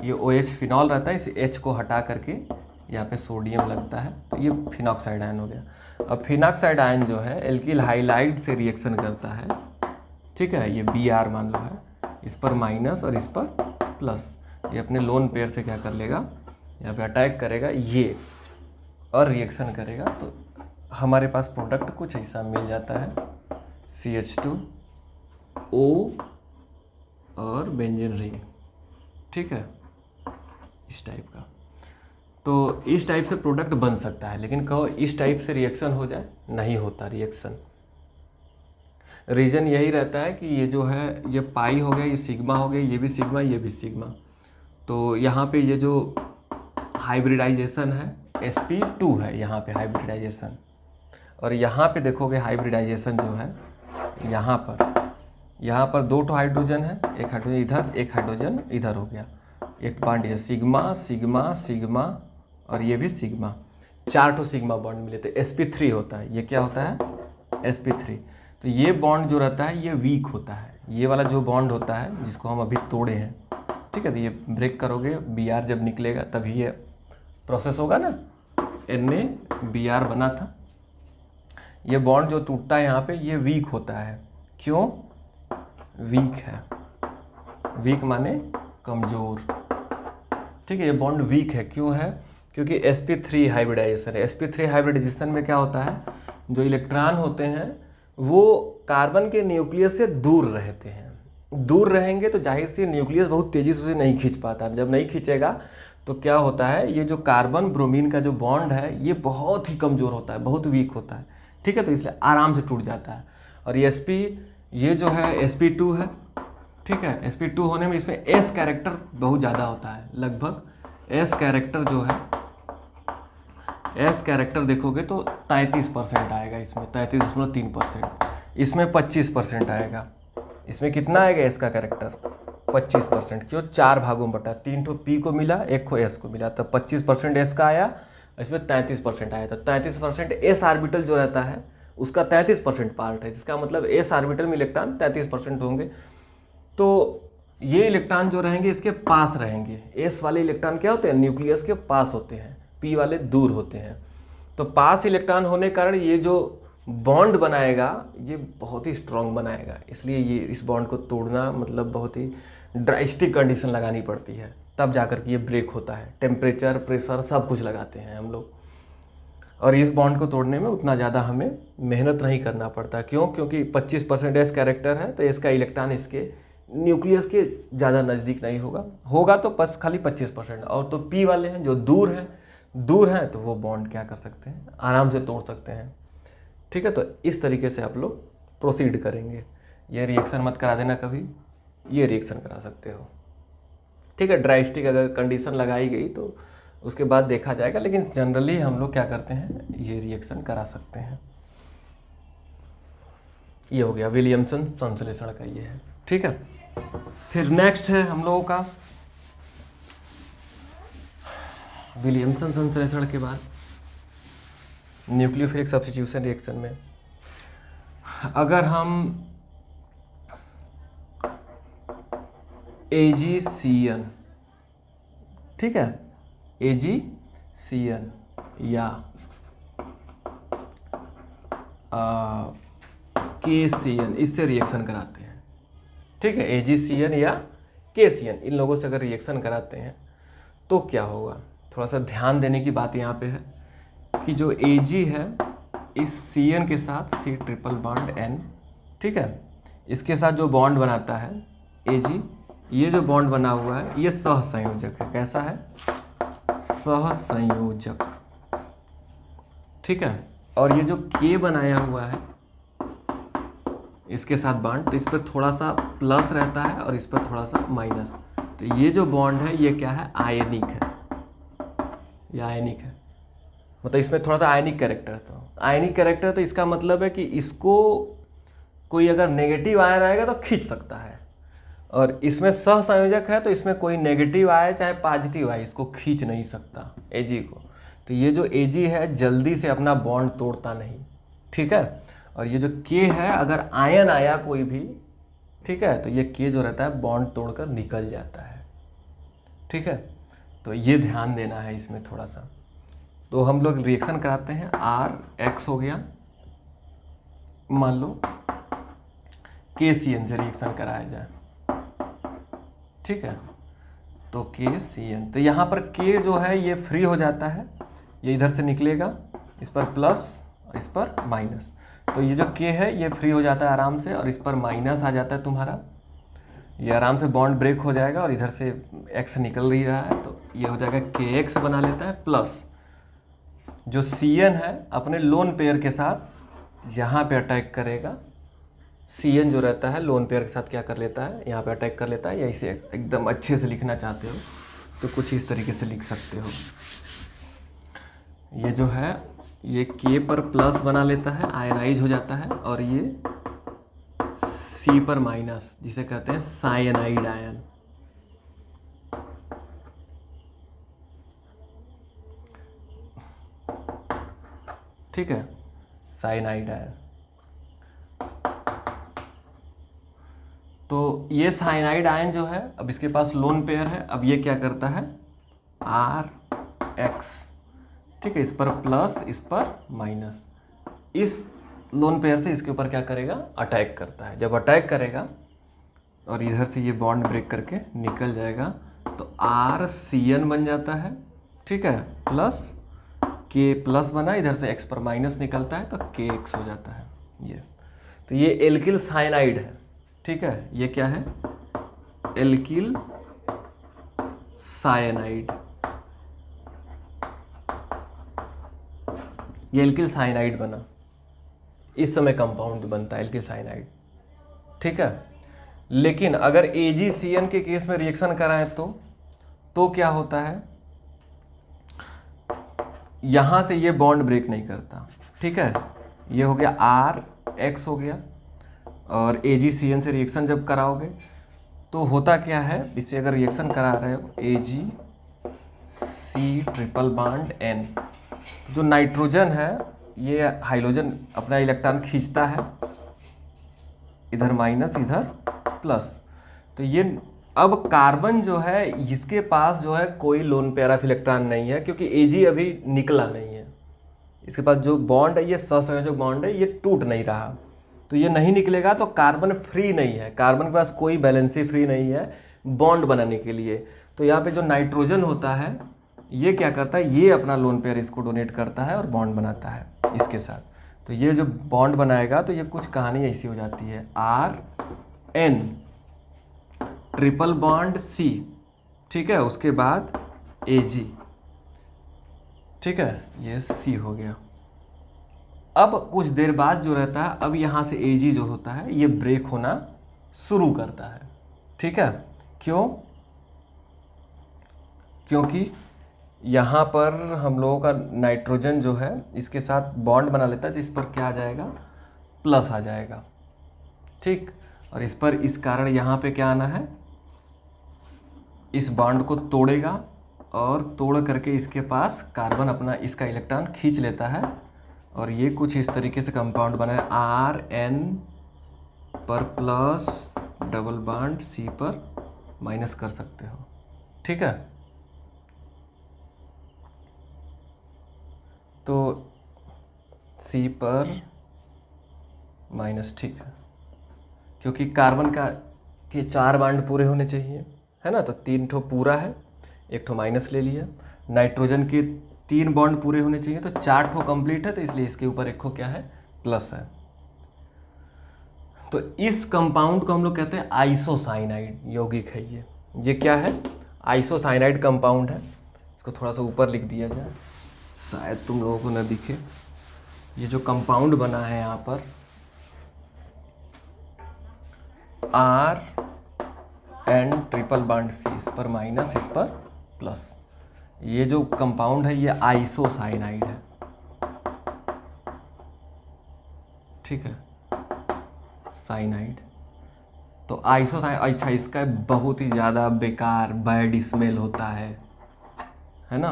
ये OH फिनॉल रहता है, इस H को हटा करके यहाँ पे सोडियम लगता है, तो ये फिनॉक्साइड आयन हो गया। अब फिनॉक्साइड आयन जो है एल्किल हाइलाइड से रिएक्शन करता है, ठीक है। ये Br मान लो है, इस पर माइनस और इस पर प्लस, ये अपने लोन पेयर से क्या कर लेगा, यहाँ पे अटैक करेगा ये और रिएक्शन करेगा, तो हमारे पास प्रोडक्ट कुछ ऐसा मिल जाता है, CH2O और बेंजीन रिंग, ठीक है, इस टाइप का। तो इस टाइप से प्रोडक्ट बन सकता है, लेकिन कहो इस टाइप से रिएक्शन हो जाए, नहीं होता रिएक्शन। रीज़न यही रहता है कि ये जो है ये पाई हो गया, ये सिग्मा हो गया, ये भी सिग्मा, ये भी सिग्मा, तो यहाँ पे ये जो हाइब्रिडाइजेशन है sp2 है, यहाँ पे हाइब्रिडाइजेशन, और यहाँ पे देखोगे हाइब्रिडाइजेशन जो है यहाँ पर 2 हाइड्रोजन है, एक हाइड्रोजन इधर, एक हाइड्रोजन इधर हो गया, एक बॉन्ड है सिग्मा सिग्मा सिग्मा और ये भी सिग्मा, 4 सिग्मा बॉन्ड मिले तो sp3 होता है। ये क्या होता है, sp3। तो ये बॉन्ड जो रहता है ये वीक होता है, ये वाला जो बॉन्ड होता है जिसको हम अभी तोड़े हैं, ठीक है। तो ये ब्रेक करोगे, Br जब निकलेगा तभी ये प्रोसेस होगा ना, Na Br बना था, ये बॉन्ड जो टूटता है यहाँ पे ये वीक होता है। क्यों वीक है, वीक माने कमज़ोर, ठीक है। ये बॉन्ड वीक है, क्यों है, क्योंकि sp3 हाइब्रिडाइजेशन है। sp3 हाइब्रिडाइजेशन में क्या होता है, जो इलेक्ट्रॉन होते हैं वो कार्बन के न्यूक्लियस से दूर रहते हैं, दूर रहेंगे तो जाहिर से न्यूक्लियस बहुत तेज़ी से उसे नहीं खींच पाता, जब नहीं खींचेगा तो क्या होता है, ये जो कार्बन ब्रोमीन का जो बॉन्ड है ये बहुत ही कमज़ोर होता है, बहुत वीक होता है, ठीक है। तो इसलिए आराम से टूट जाता है। और ये जो है sp2 है, ठीक है। sp2 होने में इसमें s कैरेक्टर बहुत ज़्यादा होता है, लगभग s कैरेक्टर जो है, s कैरेक्टर देखोगे तो 33% आएगा, इसमें 33.3%, इसमें 25% आएगा। इसमें कितना आएगा s का कैरेक्टर, 25%। क्यों, 4 भागों में बटा, 3 ठो p को मिला, 1 को s को मिला, तो 25% s का आया, इसमें 33% आया। तो 33% s ऑर्बिटल जो रहता है उसका 33% पार्ट है, जिसका मतलब s ऑर्बिटल में इलेक्ट्रॉन 33% होंगे। तो ये इलेक्ट्रॉन जो रहेंगे इसके पास रहेंगे, s वाले इलेक्ट्रॉन क्या होते हैं, न्यूक्लियस के पास होते हैं, p वाले दूर होते हैं। तो पास इलेक्ट्रॉन होने के कारण ये जो बॉन्ड बनाएगा ये बहुत ही स्ट्रॉन्ग बनाएगा, इसलिए ये इस बॉन्ड को तोड़ना मतलब बहुत ही ड्रास्टिक कंडीशन लगानी पड़ती है, तब जाकर के ये ब्रेक होता है। टेम्परेचर, प्रेशर सब कुछ लगाते हैं हम लोग, और इस बॉन्ड को तोड़ने में उतना ज़्यादा हमें मेहनत नहीं करना पड़ता। क्यों, क्योंकि 25% s कैरेक्टर है, तो इसका इलेक्ट्रॉन इसके न्यूक्लियस के ज़्यादा नज़दीक नहीं होगा तो बस खाली 25%। और तो p वाले हैं जो दूर हैं तो वो बॉन्ड क्या कर सकते हैं, आराम से तोड़ सकते हैं, ठीक है। तो इस तरीके से आप लोग प्रोसीड करेंगे। ये रिएक्शन मत करा देना कभी, ये रिएक्शन करा सकते हो, ठीक है। ड्रास्टिक अगर कंडीशन लगाई गई तो उसके बाद देखा जाएगा, लेकिन जनरली हम लोग क्या करते हैं, ये रिएक्शन करा सकते हैं। ये हो गया विलियमसन संश्लेषण का, ये है, ठीक है। फिर नेक्स्ट है हम लोगों का विलियमसन संश्लेषण के बाद न्यूक्लियोफिलिक सब्स्टिट्यूशन रिएक्शन में अगर हम AgCN, ठीक है, AgCN या KCN इससे रिएक्शन कराते हैं, ठीक है। AgCN या KCN इन लोगों से अगर रिएक्शन कराते हैं तो क्या होगा, थोड़ा सा ध्यान देने की बात यहाँ पे है कि जो Ag है इस Cn के साथ C ट्रिपल बॉन्ड N, ठीक है, इसके साथ जो बॉन्ड बनाता है Ag, ये जो बॉन्ड बना हुआ है ये सहसंयोजक है। कैसा है? सहसंयोजक। ठीक है। और ये जो K बनाया हुआ है इसके साथ बॉन्ड, तो इस पर थोड़ा सा प्लस रहता है और इस पर थोड़ा सा माइनस। तो ये जो बॉन्ड है ये क्या है? आयनिक है। ये आयनिक है, मतलब इसमें थोड़ा सा आयनिक कैरेक्टर है। तो आयनिक कैरेक्टर, तो इसका मतलब है कि इसको कोई अगर नेगेटिव आयन आएगा तो खींच सकता है, और इसमें सहसंयोजक है तो इसमें कोई नेगेटिव आए चाहे पॉजिटिव आए इसको खींच नहीं सकता Ag को। तो ये जो Ag है जल्दी से अपना बॉन्ड तोड़ता नहीं। ठीक है। और ये जो K है, अगर आयन आया कोई भी, ठीक है, तो ये K जो रहता है बॉन्ड तोड़कर निकल जाता है। ठीक है। तो ये ध्यान देना है इसमें थोड़ा सा। तो हम लोग रिएक्शन कराते हैं। RX हो गया, मान लो KCN से रिएक्शन कराया जाए। ठीक है। तो KCN, तो यहाँ पर K जो है ये फ्री हो जाता है, ये इधर से निकलेगा, इस पर प्लस और इस पर माइनस। तो ये जो K है ये फ्री हो जाता है आराम से, और इस पर माइनस आ जाता है तुम्हारा, ये आराम से बॉन्ड ब्रेक हो जाएगा, और इधर से X निकल ही रहा है तो ये हो जाएगा KX बना लेता है, प्लस जो CN है अपने लोन पेयर के साथ यहाँ पे अटैक करेगा। CN जो रहता है लोन पेयर के साथ क्या कर लेता है? यहाँ पे अटैक कर लेता है। या इसे एकदम अच्छे से लिखना चाहते हो तो कुछ इस तरीके से लिख सकते हो। ये जो है ये K पर प्लस बना लेता है, आयनाइज हो जाता है, और ये C पर माइनस, जिसे कहते हैं साइनाइड आयन। ठीक है, साइनाइड आयन। तो ये साइनाइड आयन जो है, अब इसके पास लोन पेयर है, अब ये क्या करता है? RX। ठीक है, इस पर प्लस इस पर माइनस, इस लोन पेयर से इसके ऊपर क्या करेगा? अटैक करता है। जब अटैक करेगा और इधर से ये बॉन्ड ब्रेक करके निकल जाएगा तो RCN बन जाता है। ठीक है, प्लस K प्लस बना, इधर से X पर माइनस निकलता है तो KX हो जाता है ये। तो ये एल्किल साइनाइड है। ठीक है, ये क्या है? Alkyl cyanide. ये एल्किल साइनाइड बना, इस समय कंपाउंड बनता है एल्किल साइनाइड। ठीक है। लेकिन अगर AgCN के केस में रिएक्शन कराएं तो क्या होता है? यहां से ये बॉन्ड ब्रेक नहीं करता। ठीक है, ये हो गया RX हो गया, और AgCN से रिएक्शन जब कराओगे तो होता क्या है? इससे अगर रिएक्शन करा रहे हो AgC ट्रिपल बॉन्ड N, जो नाइट्रोजन है ये हाइड्रोजन अपना इलेक्ट्रॉन खींचता है, इधर माइनस इधर प्लस। तो ये अब कार्बन जो है इसके पास जो है कोई लोन पेयर ऑफ इलेक्ट्रॉन नहीं है, क्योंकि Ag अभी निकला नहीं है। इसके पास जो बॉन्ड है ये सहसंयोजक बॉन्ड है, ये टूट नहीं रहा, तो ये नहीं निकलेगा। तो कार्बन फ्री नहीं है, कार्बन के पास कोई बैलेंसी फ्री नहीं है बॉन्ड बनाने के लिए। तो यहाँ पे जो नाइट्रोजन होता है ये क्या करता है? ये अपना लोन पेयर इसको डोनेट करता है और बॉन्ड बनाता है इसके साथ। तो ये जो बॉन्ड बनाएगा तो ये कुछ कहानी ऐसी हो जाती है, RN ट्रिपल बॉन्ड C। ठीक है, उसके बाद Ag। ठीक है, ये C हो गया। अब कुछ देर बाद जो रहता है, अब यहाँ से Ag जो होता है ये ब्रेक होना शुरू करता है। ठीक है, क्यों? क्योंकि यहाँ पर हम लोगों का नाइट्रोजन जो है इसके साथ बॉन्ड बना लेता है, तो इस पर क्या आ जाएगा? प्लस आ जाएगा। ठीक, और इस पर इस कारण यहाँ पे क्या आना है? इस बॉन्ड को तोड़ेगा, और तोड़ करके इसके पास कार्बन अपना इसका इलेक्ट्रॉन खींच लेता है, और ये कुछ इस तरीके से कंपाउंड बना है, RN पर प्लस डबल बॉन्ड C पर माइनस कर सकते हो। ठीक है, तो C पर माइनस। ठीक है, क्योंकि कार्बन के 4 बॉन्ड पूरे होने चाहिए, है ना? तो 3 ठो पूरा है, 1 ठो माइनस ले लिया। नाइट्रोजन के 3 बॉन्ड पूरे होने चाहिए, तो 4 ठो कंप्लीट है, तो इसलिए इसके ऊपर 1 ठो क्या है? प्लस है। तो इस कंपाउंड को हम लोग कहते हैं आइसोसाइनाइड, यौगिक है ये क्या है? आइसोसाइनाइड कंपाउंड है। इसको थोड़ा सा ऊपर लिख दिया जाए, शायद तुम लोगों को न दिखे। ये जो कंपाउंड बना है यहाँ पर RN ट्रिपल बॉन्ड C, इस पर माइनस इस पर प्लस, ये जो कंपाउंड है ये आइसोसाइनाइड है, ठीक है, साइनाइड। तो आइसोसाइनाइड, अच्छा इसका बहुत ही ज़्यादा बेकार बैड स्मेल होता है ना,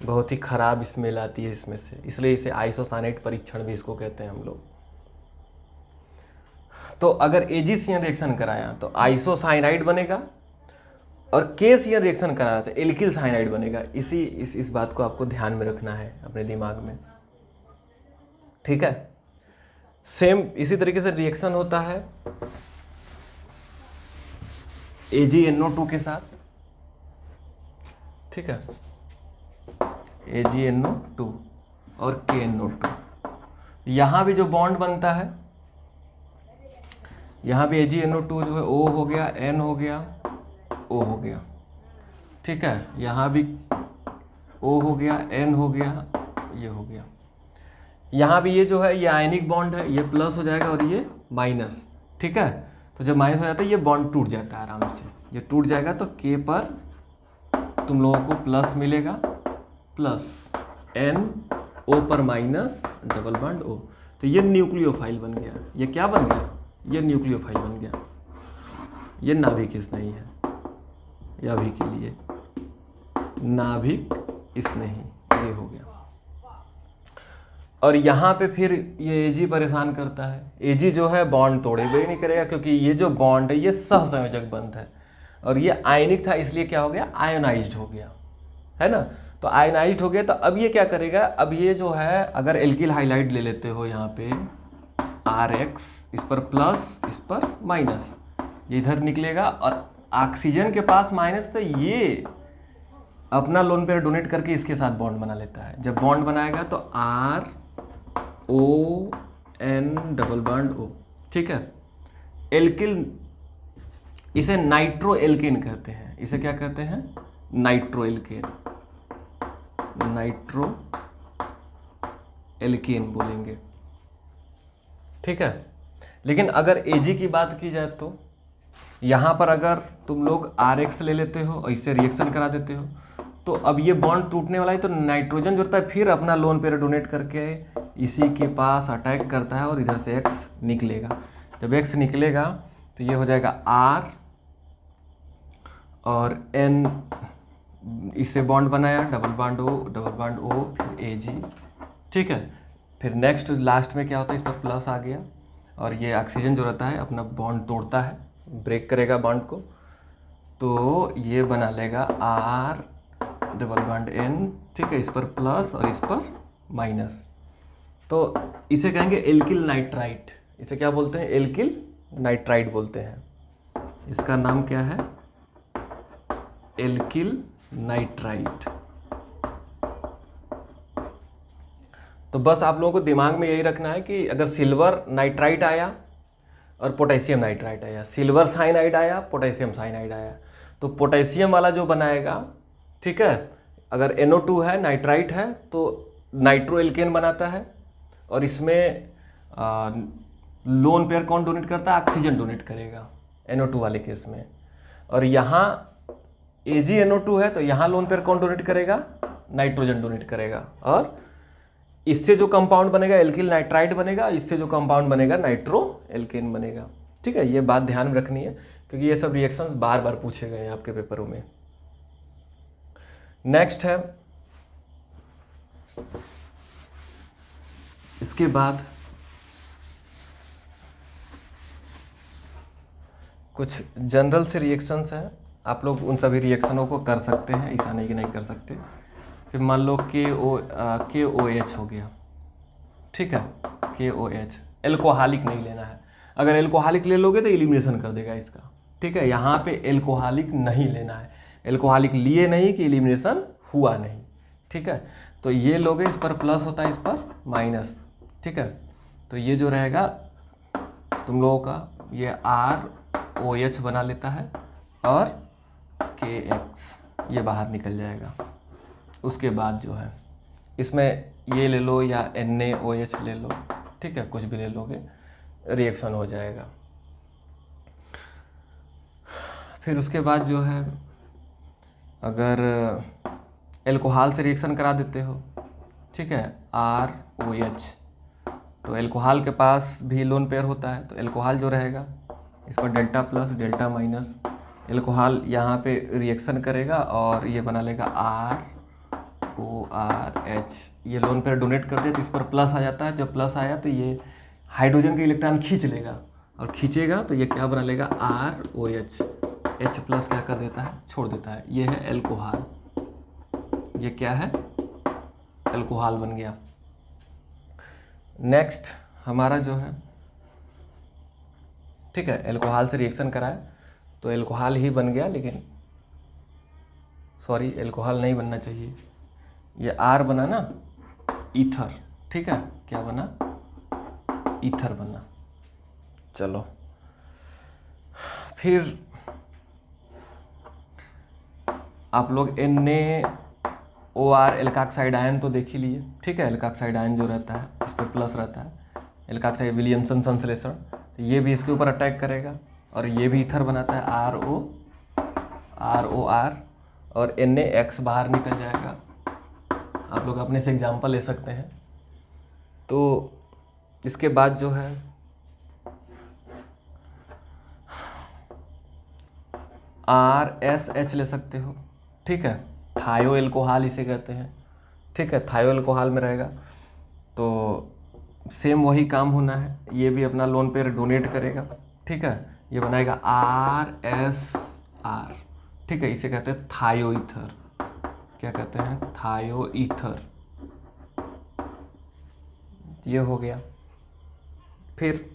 बहुत ही ख़राब स्मेल आती है इसमें से, इसलिए इसे आइसोसाइनाइड परीक्षण भी इसको कहते हैं हम लोग। तो अगर AgCN रिएक्शन कराया तो आइसोसाइनाइड बनेगा, और KCN रिएक्शन कराया तो एल्किल साइनाइड बनेगा। इस बात को आपको ध्यान में रखना है अपने दिमाग में, ठीक है। सेम इसी तरीके से रिएक्शन होता है AgNO2 के साथ, ठीक है, AgNO2 और KNO2। यहाँ भी जो बॉन्ड बनता है, यहाँ भी AgNO2 जो है O हो गया, N हो गया, O हो गया, ठीक है, यहाँ भी O हो गया, N हो गया, ये हो गया। यहाँ भी ये जो है ये आयनिक बॉन्ड है, ये प्लस हो जाएगा और ये माइनस, ठीक है। तो जब माइनस हो जाता है ये बॉन्ड टूट जाता है आराम से, ये टूट जाएगा तो K पर तुम लोगों को प्लस मिलेगा, प्लस N, O पर माइनस, डबल बॉन्ड O। तो ये न्यूक्लियोफाइल बन गया। ये क्या बन गया? ये न्यूक्लियोफाइल बन गया। ये नाभिक स्नेही है, ये अभी के लिए नाभिक स्नेही, ये हो गया। और यहाँ पे फिर ये Ag परेशान करता है। Ag जो है बॉन्ड तोड़ेगा ही नहीं करेगा, क्योंकि ये जो बॉन्ड है ये सहसंयोजक बंध है, और ये आयनिक था इसलिए क्या हो गया? आयोनाइज्ड हो गया, है ना। तो आयोनाइज्ड हो गया तो अब ये क्या करेगा? अब ये जो है अगर एल्किल हाइलाइड ले लेते हो यहाँ पे RX, इस पर प्लस इस पर माइनस, ये इधर निकलेगा, और ऑक्सीजन के पास माइनस, तो ये अपना लोन पेयर डोनेट करके इसके साथ बॉन्ड बना लेता है। जब बॉन्ड बनाएगा तो RON डबल बॉन्ड O, ठीक है। एल्किल, इसे नाइट्रो एल्केन कहते हैं। इसे क्या कहते हैं? नाइट्रो एल्केन, नाइट्रो एल्केन बोलेंगे, ठीक है। लेकिन अगर Ag की बात की जाए तो यहाँ पर अगर तुम लोग RX ले लेते हो और इससे रिएक्शन करा देते हो, तो अब ये बॉन्ड टूटने वाला है, तो नाइट्रोजन जो होता है फिर अपना लोन पेयर डोनेट करके इसी के पास अटैक करता है, और इधर से X निकलेगा। जब X निकलेगा तो ये हो जाएगा R और N, इससे बॉन्ड बनाया, डबल बॉन्ड O, फिर Ag, ठीक है। फिर नेक्स्ट लास्ट में क्या होता है? इस पर प्लस आ गया, और ये ऑक्सीजन जो रहता है अपना बॉन्ड तोड़ता है, ब्रेक करेगा बॉन्ड को, तो ये बना लेगा R डबल बॉन्ड N, ठीक है, इस पर प्लस और इस पर माइनस। तो इसे कहेंगे एल्किल नाइट्राइट। इसे क्या बोलते हैं? एल्किल नाइट्राइट बोलते हैं। इसका नाम क्या है? Alkyl nitrite. तो बस आप लोगों को दिमाग में यही रखना है कि अगर सिल्वर नाइट्राइट आया और पोटेशियम नाइट्राइट आया, सिल्वर साइनाइड आया, पोटेशियम साइनाइड आया, तो पोटेशियम वाला जो बनाएगा, ठीक है, अगर NO2 है, नाइट्राइट है, तो नाइट्रो एल्केन बनाता है, और इसमें लोन पेयर कौन डोनेट करता है? ऑक्सीजन डोनेट करेगा NO2 वाले केस में। और यहाँ AgNO2 है तो यहाँ लोन पेयर कौन डोनेट करेगा? नाइट्रोजन डोनेट करेगा, और इससे जो कंपाउंड बनेगा एल्किल नाइट्राइट बनेगा, इससे जो कंपाउंड बनेगा नाइट्रो एल्केन बनेगा, ठीक है। ये बात ध्यान में रखनी है, क्योंकि ये सब रिएक्शंस बार बार पूछे गए हैं आपके पेपरों में। नेक्स्ट है, इसके बाद कुछ जनरल से रिएक्शंस हैं। आप लोग उन सभी रिएक्शनों को कर सकते हैं, ऐसा नहीं कि नहीं कर सकते। फिर मान लो KOH हो गया, ठीक है, KOH, एल्कोहलिक नहीं लेना है। अगर एल्कोहलिक ले लोगे तो एलिमिनेशन कर देगा इसका, ठीक है। यहाँ पे एल्कोहलिक नहीं लेना है, एल्कोहलिक लिए नहीं कि एलिमिनेशन हुआ नहीं, ठीक है। तो ये लोगे, इस पर प्लस होता है, इस पर माइनस, ठीक है। तो ये जो रहेगा तुम लोगों का ये ROH बना लेता है और KX ये बाहर निकल जाएगा। उसके बाद जो है इसमें ये ले लो या NaOH ले लो, ठीक है, कुछ भी ले लोगे, रिएक्शन हो जाएगा। फिर उसके बाद जो है अगर एल्कोहल से रिएक्शन करा देते हो, ठीक है, ROH, तो एल्कोहल के पास भी लोन पेयर होता है, तो एल्कोहल जो रहेगा इस पर delta plus delta minus, alcohol यहाँ पे रिएक्शन करेगा और ये बना लेगा RORH, ये लोन पेयर डोनेट कर दे तो इस पर प्लस आ जाता है। जब प्लस आया तो ये हाइड्रोजन के इलेक्ट्रॉन खींच लेगा और खींचेगा तो ये क्या बना लेगा ROH, H प्लस क्या कर देता है, छोड़ देता है। ये है एल्कोहल, ये क्या है, एल्कोहल बन गया। नेक्स्ट हमारा जो है, ठीक है, एल्कोहल से रिएक्शन कराए तो एल्कोहल ही बन गया, लेकिन सॉरी एल्कोहल नहीं बनना चाहिए, ये R बना ना, ईथर, ठीक है, क्या बना, ईथर बना। चलो फिर आप लोग NaOR एल्काक्साइड आयन तो देख ही लिए, ठीक है, एल्काक्साइड आयन जो रहता है इस पर प्लस रहता है, एल्काक्साइड विलियमसन संश्लेषण, तो ये भी इसके ऊपर अटैक करेगा और ये भी ईथर बनाता है ROR और NaX बाहर निकल जाएगा। आप लोग अपने से एग्जाम्पल ले सकते हैं। तो इसके बाद जो है RSH ले सकते हो, ठीक है, थायो एल्कोहल इसे कहते हैं, ठीक है, थायो एल्कोहल में रहेगा तो सेम वही काम होना है, ये भी अपना लोन पेयर डोनेट करेगा, ठीक है, ये बनाएगा RSR, ठीक है, इसे कहते हैं थायो ईथर, क्या कहते हैं, थायो ईथर, ये हो गया। फिर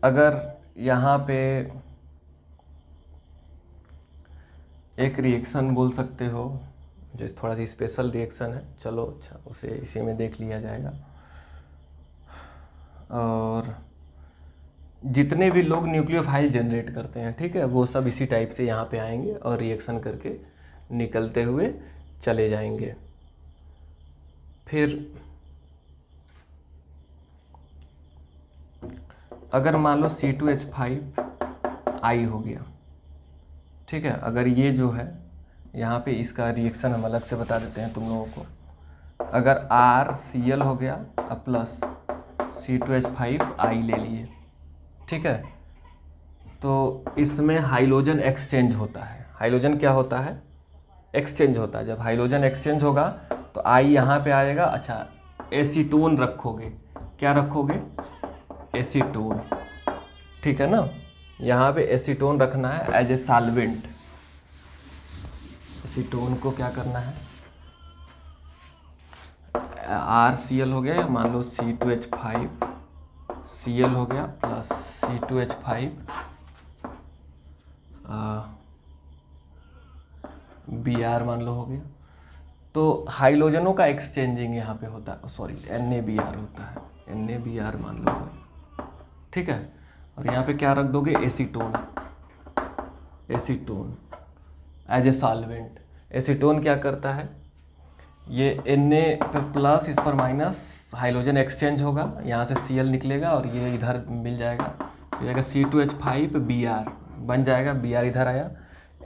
अगर यहाँ पे एक रिएक्शन बोल सकते हो जो थोड़ा सी स्पेशल रिएक्शन है, चलो अच्छा उसे इसी में देख लिया जाएगा। और जितने भी लोग न्यूक्लियोफाइल जनरेट करते हैं, ठीक है, वो सब इसी टाइप से यहाँ पे आएंगे और रिएक्शन करके निकलते हुए चले जाएंगे। फिर अगर मान लो C2H5I हो गया, ठीक है, अगर ये जो है यहाँ पे इसका रिएक्शन हम अलग से बता देते हैं तुम लोगों को। अगर RCl हो गया अब प्लस C2H5I ले लिए, ठीक है, तो इसमें हाइड्रोजन एक्सचेंज होता है। हाइड्रोजन क्या होता है, एक्सचेंज होता है। जब हाइड्रोजन एक्सचेंज होगा तो I यहाँ पे आएगा। अच्छा, एसीटोन रखोगे, क्या रखोगे, एसीटोन, ठीक है ना, यहाँ पे एसीटोन रखना है एज ए सॉल्वेंट। एसीटोन को क्या करना है, RCl हो गया, मान लो C2H5Cl हो गया प्लस C2H5 Br मान लो हो गया। तो हाइड्रोजनों का एक्सचेंजिंग यहाँ पे होता है, सॉरी NaBr होता है, NaBr मान लो, ठीक है। और यहाँ पे क्या रख दोगे, acetone, acetone as a solvent. Acetone क्या करता है, ये Na पे प्लस इस पर माइनस, हाइड्रोजन एक्सचेंज होगा, यहाँ से Cl निकलेगा और ये इधर मिल जाएगा, हो जाएगा C2H5Br बन जाएगा, Br इधर आया,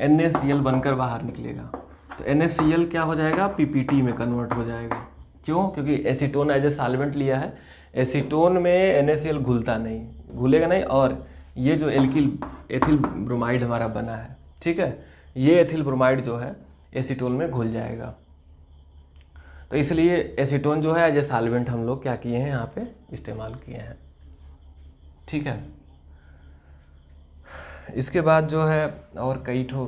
NaCl बनकर बाहर निकलेगा। तो NaCl क्या हो जाएगा, PPT में कन्वर्ट हो जाएगा। क्यों, क्योंकि एसीटोन एज ए सॉल्वेंट लिया है। एसीटोन में NaCl घुलता नहीं, घुलेगा नहीं, और ये जो एथिल ब्रोमाइड हमारा बना है, ठीक है, ये एथिल ब्रोमाइड जो है एसीटोन में घुल जाएगा। तो इसलिए एसीटोन जो है एज ए सॉल्वेंट हम लोग क्या किए हैं, यहाँ पे इस्तेमाल किए हैं, ठीक है। इसके बाद जो है और कई ठो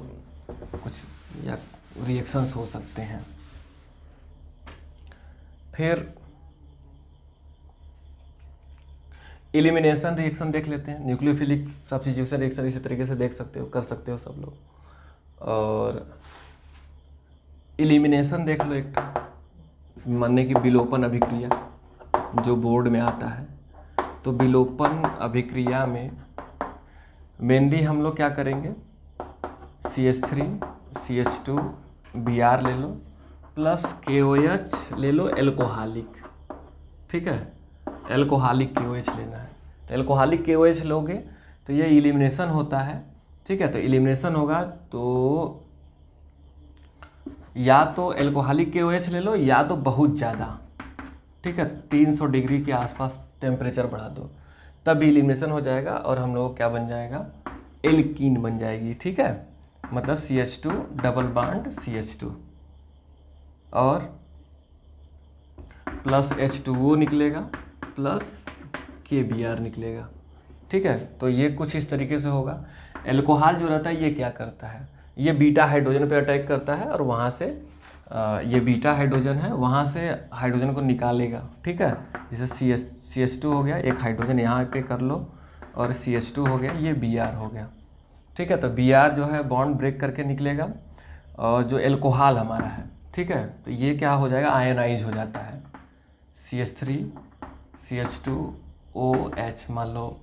कुछ या रिएक्शंस हो सकते हैं। फिर एलिमिनेशन रिएक्शन देख लेते हैं। न्यूक्लियोफिलिक सब्स्टिट्यूशन रिएक्शन इसी तरीके से देख सकते हो, कर सकते हो सब लोग। और एलिमिनेशन देख लो, एक मानने की विलोपन अभिक्रिया, जो बोर्ड में आता है। तो विलोपन अभिक्रिया में मेनली हम लोग क्या करेंगे, CH3 CH2 Br ले लो प्लस KOH ले लो एल्कोहलिक, ठीक है, एल्कोहलिक KOH लेना है। तो एल्कोहलिक KOH लोगे तो ये इलिमिनेशन होता है, ठीक है। तो इलिमिनेशन होगा तो या तो एल्कोहलिक KOH ले लो या तो बहुत ज़्यादा, ठीक है, 300 डिग्री के आसपास टेम्परेचर बढ़ा दो, तब इलिमिनेशन हो जाएगा और हम लोग क्या बन जाएगा, एल्कीन बन जाएगी, ठीक है। मतलब CH2 डबल बॉन्ड CH2 और प्लस H2O निकलेगा प्लस KBr निकलेगा, ठीक है। तो ये कुछ इस तरीके से होगा। एल्कोहल जो रहता है ये क्या करता है, ये बीटा हाइड्रोजन पे अटैक करता है और वहाँ से ये बीटा हाइड्रोजन है, वहाँ से हाइड्रोजन को निकालेगा, ठीक है। जैसे CH2 हो गया, एक हाइड्रोजन यहाँ पे कर लो और CH2 हो गया, ये Br हो गया, ठीक है। तो Br जो है बॉन्ड ब्रेक करके निकलेगा और जो एल्कोहल हमारा है, ठीक है, तो ये क्या हो जाएगा, आयनाइज हो जाता है। CH3 CH2OH, मान लो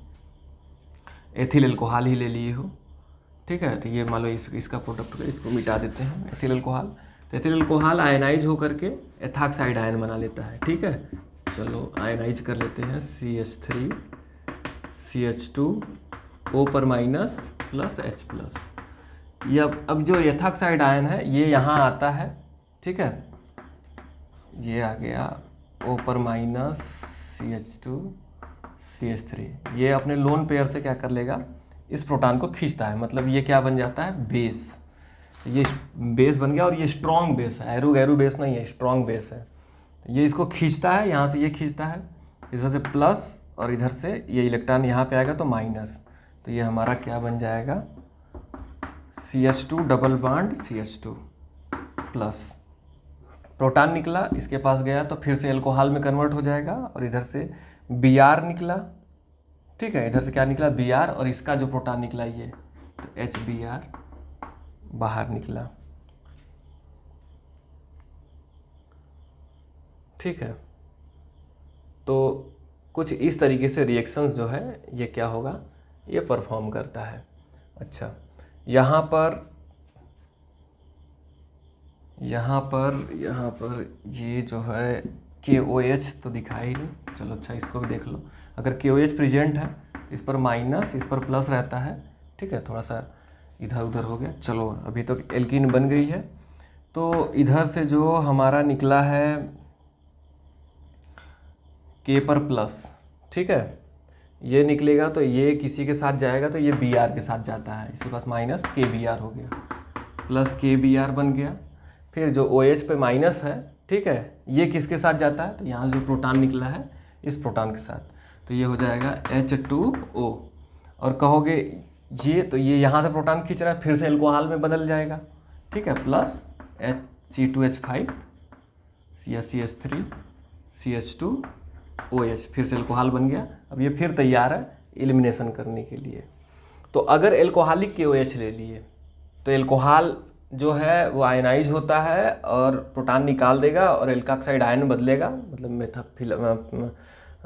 एथिल एल्कोहल ही ले लिए हो, ठीक है। तो ये मान लो इसका प्रोडक्ट है, इसको मिटा देते हैं, एथिल एल्कोहल। तो एथिल एल्कोहल आयनाइज होकर के एथॉक्साइड आयन बना लेता है, ठीक है। चलो आयनाइज कर लेते हैं, CH3 CH2O पर माइनस प्लस H प्लस। ये अब जो एथॉक्साइड आयन है ये यहाँ आता है, ठीक है, ये आ गया O पर माइनस CH2 CH3, ये अपने लोन पेयर से क्या कर लेगा, इस प्रोटॉन को खींचता है, मतलब ये क्या बन जाता है, बेस। ये बेस बन गया और ये स्ट्रॉन्ग बेस है, एरू गैरू बेस नहीं है, स्ट्रॉन्ग बेस है। तो ये इसको खींचता है, यहाँ से ये खींचता है, इधर से प्लस और इधर से ये इलेक्ट्रॉन यहाँ पे आएगा तो माइनस। तो ये हमारा क्या बन जाएगा, CH2 double bond CH2 plus, proton निकला, इसके पास गया तो फिर से एल्कोहल में कन्वर्ट हो जाएगा और इधर से Br निकला, ठीक है, इधर से क्या निकला, Br, और इसका जो प्रोटॉन निकला ये तो HBr बाहर निकला, ठीक है। तो कुछ इस तरीके से रिएक्शंस जो है ये क्या होगा, ये परफॉर्म करता है। अच्छा, यहाँ पर ये जो है KOH तो दिखाई नहीं, चलो अच्छा इसको भी देख लो। अगर KOH प्रेजेंट है इस पर माइनस, इस पर प्लस रहता है, ठीक है, थोड़ा सा इधर उधर हो गया। चलो अभी तो एल्कीन बन गई है। तो इधर से जो हमारा निकला है K पर प्लस, ठीक है, ये निकलेगा तो ये किसी के साथ जाएगा तो ये Br के साथ जाता है, इसके पास माइनस KBr हो गया प्लस KBr बन गया। फिर जो OH पे माइनस है, ठीक है, ये किसके साथ जाता है, तो यहाँ जो प्रोटॉन निकला है इस प्रोटॉन के साथ, तो ये हो जाएगा H2O। और कहोगे ये तो ये यहाँ से प्रोटॉन खींच रहा है, फिर से एल्कोहल में बदल जाएगा, ठीक है, प्लस C2H5 CH3 CH2OH, फिर से एल्कोहल बन गया। अब ये फिर तैयार है एलिमिनेशन करने के लिए। तो अगर एल्कोहलिक KOH ले लिए तो एल्कोहल जो है वो आयनाइज होता है और प्रोटॉन निकाल देगा और एल्कोक्साइड आयन बदलेगा, मतलब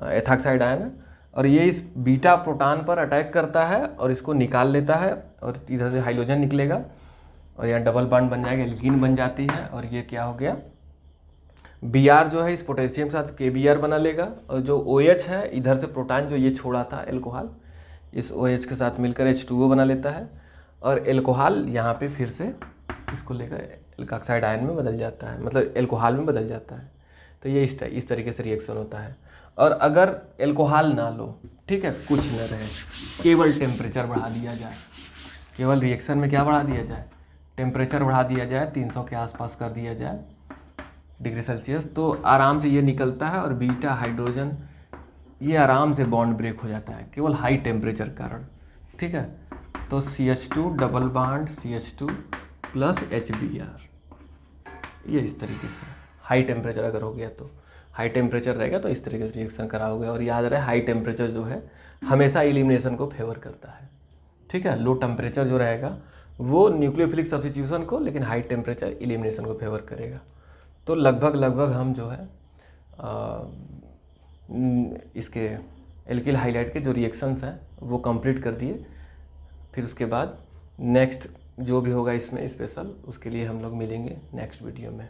एथॉक्साइड आयन, और ये इस बीटा प्रोटॉन पर अटैक करता है और इसको निकाल लेता है और इधर से हाइड्रोजन निकलेगा और यहाँ डबल बॉन्ड बन जाएगा, एल्कीन बन जाती है। और ये क्या हो गया, Br जो है इस पोटेशियम के साथ KBr बना लेगा और जो OH है इधर से प्रोटॉन जो ये छोड़ा था एल्कोहल, इस OH के साथ मिलकर H2O बना लेता है और एल्कोहल यहाँ पे फिर से इसको लेकर एल्कोक्साइड आयन में बदल जाता है, मतलब एल्कोहल में बदल जाता है। तो ये इस तरीके से रिएक्शन होता है। और अगर एल्कोहल ना लो, ठीक है, कुछ न रहे, केवल टेम्परेचर बढ़ा दिया जाए, केवल रिएक्शन में क्या बढ़ा दिया जाए, टेम्परेचर बढ़ा दिया जाए, 300 के आसपास कर दिया जाए डिग्री सेल्सियस, तो आराम से ये निकलता है और बीटा हाइड्रोजन ये आराम से बॉन्ड ब्रेक हो जाता है केवल हाई टेम्परेचर कारण, ठीक है। तो CH2 double bond CH2 plus HBr, ये इस तरीके से हाई टेम्परेचर अगर हो गया तो, हाई टेम्परेचर रहेगा तो इस तरीके से रिएक्शन कराओगे। और याद रहे हाई टेम्परेचर जो है हमेशा एलिमिनेशन को फेवर करता है, ठीक है। लो टेम्परेचर जो रहेगा वो न्यूक्लियोफिलिक सब्स्टिट्यूशन को, लेकिन हाई टेम्परेचर एलिमिनेशन को फेवर करेगा। तो लगभग हम जो है इसके एल्किल हाइलाइड के जो रिएक्शंस हैं वो कंप्लीट कर दिए। फिर उसके बाद नेक्स्ट जो भी होगा इसमें स्पेशल, उसके लिए हम लोग मिलेंगे नेक्स्ट वीडियो में।